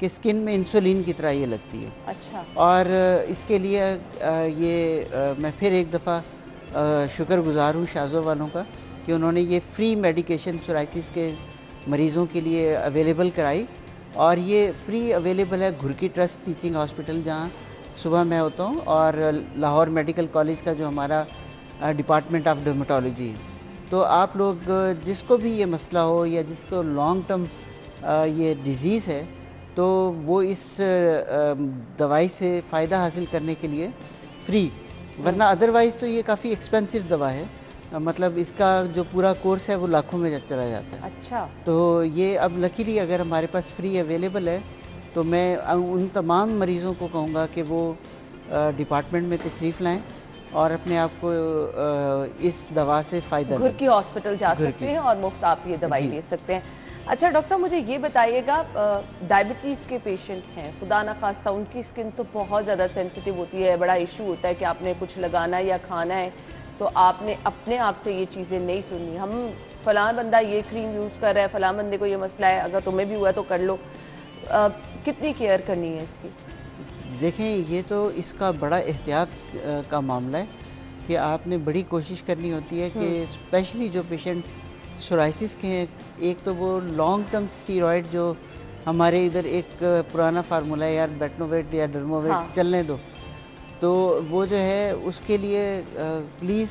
कि स्किन में इंसुलिन की तरह ये लगती है। अच्छा। और इसके लिए मैं फिर एक दफ़ा शुक्रगुजार हूँ शाज़ो वालों का कि उन्होंने ये फ्री मेडिकेशन सोराइसिस के मरीज़ों के लिए अवेलेबल कराई, और ये फ्री अवेलेबल है घुरकी ट्रस्ट टीचिंग हॉस्पिटल जहाँ सुबह मैं होता हूँ, और लाहौर मेडिकल कॉलेज का जो हमारा डिपार्टमेंट ऑफ डर्मेटोलॉजी है। तो आप लोग जिसको भी ये मसला हो या जिसको लॉन्ग टर्म ये डिज़ीज़ है, तो वो इस दवाई से फ़ायदा हासिल करने के लिए फ्री, वरना अदरवाइज़ तो ये काफ़ी एक्सपेंसिव दवा है, मतलब इसका जो पूरा कोर्स है वो लाखों में चला जाता है। अच्छा। तो ये अब लकीली अगर हमारे पास फ्री अवेलेबल है, तो मैं उन तमाम मरीज़ों को कहूँगा कि वो डिपार्टमेंट में तशरीफ़ लाएँ और अपने आप को इस दवा से फ़ायदा लें। घुरकी हॉस्पिटल जा सकते हैं और मुफ्त आप ये दवाई ले सकते हैं। अच्छा डॉक्टर साहब, मुझे ये बताइएगा, डायबिटीज़ के पेशेंट हैं, खुदा ना खास्ता उनकी स्किन तो बहुत ज़्यादा सेंसिटिव होती है, बड़ा इशू होता है कि आपने कुछ लगाना या खाना है तो आपने अपने आप से ये चीज़ें नहीं सुननी, हम फ़लाँ बंदा ये क्रीम यूज़ कर रहा है, फ़लाँ बंदे को ये मसला है, अगर तुम्हें भी हुआ है तो कर लो। कितनी केयर करनी है इसकी? देखें, ये तो इसका बड़ा एहतियात का मामला है कि आपने बड़ी कोशिश करनी होती है कि स्पेशली जो पेशेंट सोराइसिस के हैं, एक तो वो लॉन्ग टर्म स्टीरॉयड जो हमारे इधर एक पुराना फार्मूला है यार, बेटनोवेट या डर्मोवेट चलने दो, तो वो जो है उसके लिए प्लीज़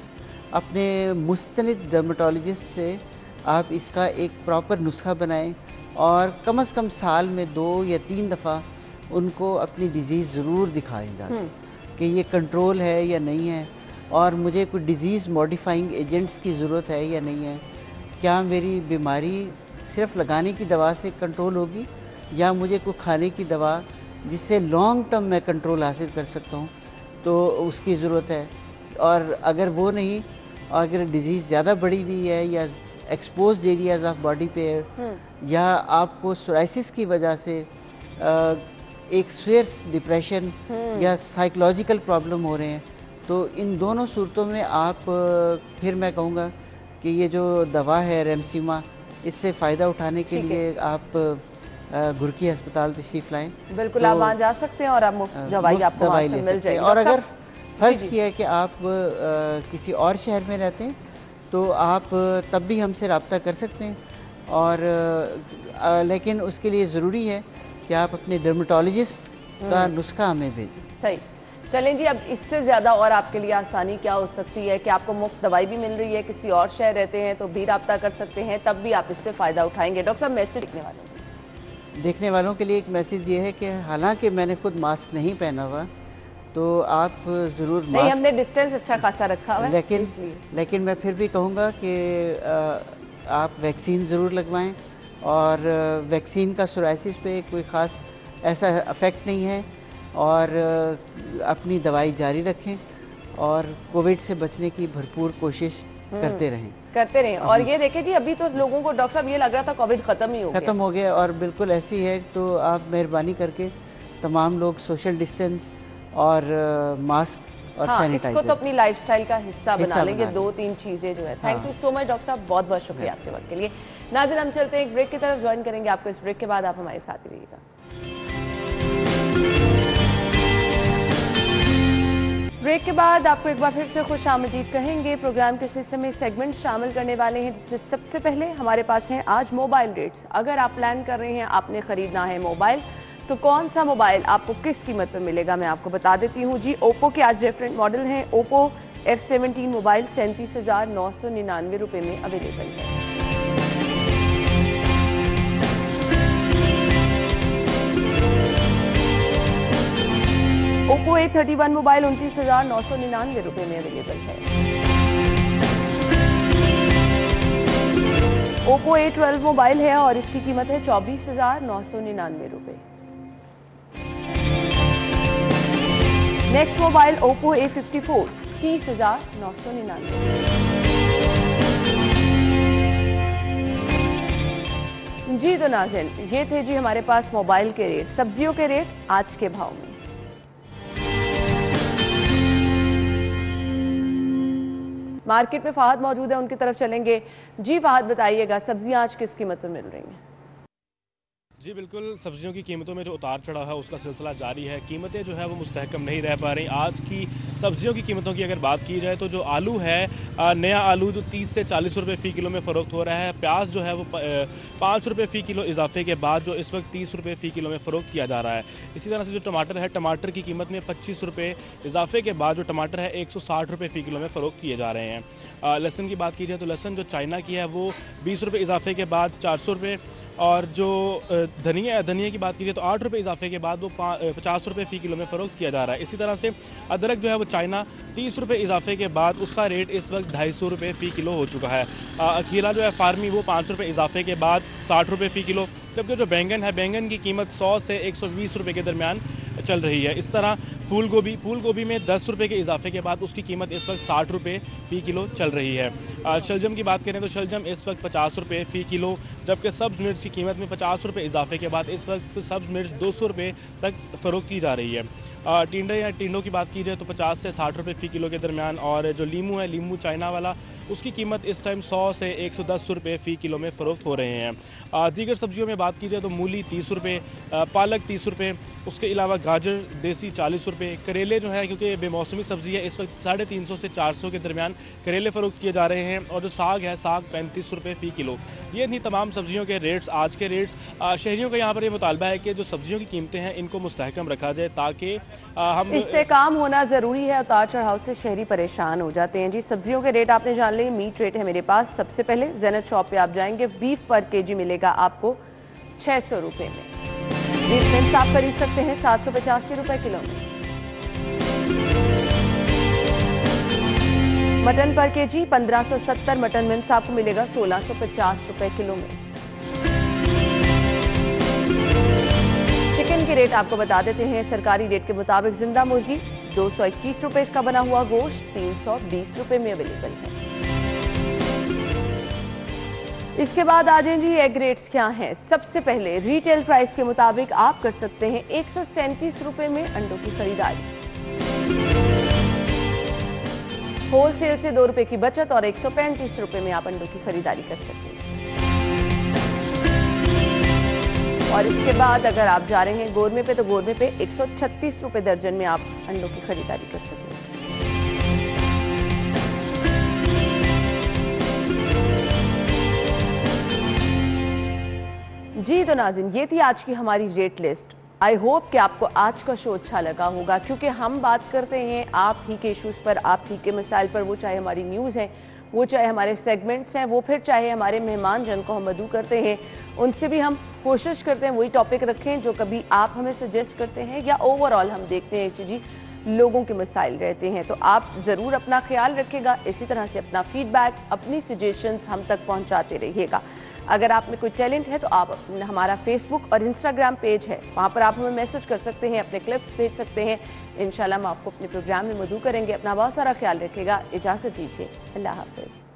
अपने मुस्तनिद डर्मेटोलॉजिस्ट से आप इसका एक प्रॉपर नुस्खा बनाएं, और कम से कम साल में 2 या 3 दफ़ा उनको अपनी डिज़ीज़ ज़रूर दिखाएं जाके कि ये कंट्रोल है या नहीं है, और मुझे कोई डिज़ीज़ मॉडिफाइंग एजेंट्स की ज़रूरत है या नहीं है, क्या मेरी बीमारी सिर्फ लगाने की दवा से कंट्रोल होगी या मुझे कोई खाने की दवा जिससे लॉन्ग टर्म में कंट्रोल हासिल कर सकता हूँ, तो उसकी ज़रूरत है। और अगर वो नहीं, अगर डिज़ीज़ ज़्यादा बढ़ी हुई है या एक्सपोज्ड एरियाज़ ऑफ बॉडी पे है, या आपको सोराइसिस की वजह से एक सीवियर डिप्रेशन या साइकोलॉजिकल प्रॉब्लम हो रहे हैं, तो इन दोनों सूरतों में आप फिर मैं कहूँगा कि ये जो दवा है रेमसीमा, इससे फ़ायदा उठाने के लिए आप घुरकी अस्पताल तशरीफ़ लाएँ। बिल्कुल, आप वहाँ जा सकते हैं और आप मुफ्त दवाई आपको वहाँ से मिल जाएगी। और अगर फ़र्ज़ किया है कि आप किसी और शहर में रहते हैं, तो आप तब भी हमसे रब्ता कर सकते हैं, और लेकिन उसके लिए ज़रूरी है कि आप अपने डर्मेटोलॉजिस्ट का नुस्खा हमें भेजें। सही। चलें जी, अब इससे ज़्यादा और आपके लिए आसानी क्या हो सकती है कि आपको मुफ्त दवाई भी मिल रही है, किसी और शहर रहते हैं तो भी रब्ता कर सकते हैं, तब भी आप इससे फ़ायदा उठाएंगे। डॉक्टर साहब, मैसेज देखने वालों के लिए एक मैसेज ये है कि हालांकि मैंने खुद मास्क नहीं पहना हुआ, तो आप ज़रूर नहीं, हमने डिस्टेंस अच्छा खासा रखा हुआ है, लेकिन मैं फिर भी कहूँगा कि आप वैक्सीन ज़रूर लगवाएं, और वैक्सीन का सोराइसिस पे कोई ख़ास ऐसा इफ़ेक्ट नहीं है, और अपनी दवाई जारी रखें और कोविड से बचने की भरपूर कोशिश करते रहें। और ये देखें जी, अभी तो लोगों को डॉक्टर साहब ये लग रहा था कोविड ख़त्म हो गया, और बिल्कुल ऐसी है, तो आप मेहरबानी करके तमाम लोग सोशल डिस्टेंस और मास्क और सैनिटाइजर इसको तो अपनी लाइफस्टाइल का हिस्सा बना लेंगे, 2-3 चीज़ें जो है। Thank you so much doctor साहब, बहुत बहुत शुक्रिया आपके वक्त के लिए। नाज़रीन, हम चलते हैं एक ब्रेक की तरफ, ज्वाइन करेंगे आपको इस ब्रेक के बाद, आप हमारे साथ ही रहिएगा। ब्रेक के बाद आपको एक बार फिर से खुश आमदीद कहेंगे। प्रोग्राम के हिस्से में सेगमेंट शामिल करने वाले हैं, जिसमें सबसे पहले हमारे पास हैं आज मोबाइल रेट्स। अगर आप प्लान कर रहे हैं, आपने ख़रीदना है मोबाइल, तो कौन सा मोबाइल आपको किस कीमत पर मिलेगा मैं आपको बता देती हूँ जी। ओप्पो के आज डिफरेंट मॉडल हैं। ओप्पो F17 मोबाइल 37,999 रुपये में अवेलेबल है। ओप्पो A31 मोबाइल 29,999 रुपये में अवेलेबल है। ओप्पो A12 मोबाइल है और इसकी कीमत है 24,999 रुपये। Next mobile Oppo A54 30,999। जी तो नाज़रीन, ये थे जी हमारे पास मोबाइल के रेट, सब्जियों के रेट आज के भाव में। मार्केट में फहद मौजूद है, उनकी तरफ चलेंगे। जी फहद, बताइएगा सब्जियां आज किस कीमत पर मिल रही हैं? जी बिल्कुल, सब्जियों की कीमतों में जो उतार चढ़ाव है उसका सिलसिला जारी है। कीमतें जो है वो मुस्तहकम नहीं रह पा रही। आज की सब्जियों की कीमतों की अगर बात की जाए तो जो आलू है, नया आलू जो 30 से 40 रुपये फ़ी किलो में फ़रोख्त हो रहा है। प्याज जो है वो 5 रुपये फ़ी किलो इजाफे के बाद जो इस वक्त 30 रुपये फ़ी किलो में फ़रोख्त किया जा रहा है। इसी तरह से जो टमाटर है, टमाटर की कीमत में 25 रुपये इजाफे के बाद जो टमाटर है 160 रुपये फ़ी किलो में फ़रोख्त किए जा रहे हैं। लहसुन की बात की जाए तो लहसुन जो चाइना की है वो 20 रुपये इजाफे के बाद 400 रुपये, और जो धनिया की बात की जाए तो 8 रुपये इजाफे के बाद वो 50 रुपये फ़ी किलो में फ़रोख्त किया जा रहा है। इसी तरह से अदरक जो है वो चाइना 30 रुपये इजाफे के बाद उसका रेट इस वक्त 250 रुपये फ़ी किलो हो चुका है। खीरा जो है फार्मी वो 5 रुपये इजाफे के बाद 60 रुपये फ़ी किलो, जबकि जो बैंगन है, बैंगन की कीमत 100 से 120 रुपये के दरमियान चल रही है। इस तरह फूल गोभी में 10 रुपये के इजाफे के बाद उसकी कीमत इस वक्त 60 रुपये फ़ी किलो चल रही है। शलजम की बात करें तो शलजम इस वक्त 50 रुपये फ़ी किलो, जबकि सब्ज़ मिर्च की कीमत में 50 रुपये इजाफे के बाद इस वक्त सब्ज़ मिर्च 200 रुपये तक फ़रोख्त की जा रही है। टिंडों की बात की जाए तो 50 से 60 रुपये फ़ी किलो के दरमियान, और जो लीमू है, लीमू चाइना वाला, उसकी कीमत इस टाइम 100 से 110 रुपये फ़ी किलो में फ़रोख्त हो रहे हैं। दीगर सब्जियों में बात की जाए तो मूली 30 रुपये, पालक 30 रुपये, उसके अलावा गाजर देसी 40 रुपये, करेले जो है क्योंकि बेमौसमी सब्ज़ी है इस वक्त 350 से 400 के दरमियान करेले फ़रोख्त किए जा रहे हैं, और जो साग है, साग 35 रुपये फ़ी किलो। ये थी तमाम सब्जियों के रेट्स, आज के रेट्स। शहरियों का यहाँ पर ये मुतालबा है कि जो सब्जियों की कीमतें हैं इनको मुस्तहकम रखा जाए ताकि हम इस्तेकाम होना ज़रूरी है। उतार चढ़ाव से शहरी परेशान हो जाते हैं। जी सब्जियों के रेट आपने जान लिए। मीट रेट है मेरे पास। सबसे पहले ज़ेनत शॉप पे आप जाएंगे, बीफ पर केजी मिलेगा आपको 600 रुपये में। बीफ मिन्स आप खरीद सकते हैं 785 रुपये किलो में। मटन पर केजी 1570, मटन मिन्स आपको मिलेगा 1650 रुपये किलो में। चिकन के रेट आपको बता देते हैं। सरकारी रेट के मुताबिक जिंदा मुर्गी 221 रुपये, इसका बना हुआ गोश्त 320 रुपये में अवेलेबल है। इसके बाद आ जाएं जी एग रेट्स क्या हैं। सबसे पहले रिटेल प्राइस के मुताबिक आप कर सकते हैं 137 रुपये में अंडों की खरीदारी। होलसेल से 2 रुपये की बचत और 135 रुपये में आप अंडों की खरीदारी कर सकते हैं। और इसके बाद अगर आप जा रहे हैं गोरमे पे, तो गोरमे पे 136 रुपये दर्जन में आप अंडों की खरीदारी कर सकते हैं। जी तो नाज़रीन, ये थी आज की हमारी रेट लिस्ट। आई होप कि आपको आज का शो अच्छा लगा होगा, क्योंकि हम बात करते हैं आप ही के इशूज़ पर, आप ही के मसाइल पर, वो चाहे हमारी न्यूज़ है, वो चाहे हमारे सेगमेंट्स हैं, वो फिर चाहे हमारे मेहमान जिनको हम मदऊ करते हैं, उनसे भी हम कोशिश करते हैं वही टॉपिक रखें जो कभी आप हमें सजेस्ट करते हैं, या ओवरऑल हम देखते हैं कि जी लोगों के मसाइल रहते हैं। तो आप ज़रूर अपना ख्याल रखिएगा। इसी तरह से अपना फीडबैक, अपनी सजेशंस हम तक पहुंचाते रहिएगा। अगर आप में कोई टैलेंट है तो आप हमारा फेसबुक और इंस्टाग्राम पेज है, वहाँ पर आप हमें मैसेज कर सकते हैं, अपने क्लिप्स भेज सकते हैं। इंशाल्लाह हम आपको अपने प्रोग्राम में मदऊ करेंगे। अपना बहुत सारा ख्याल रखिएगा। इजाज़त दीजिए। अल्लाह हाफ़िज़।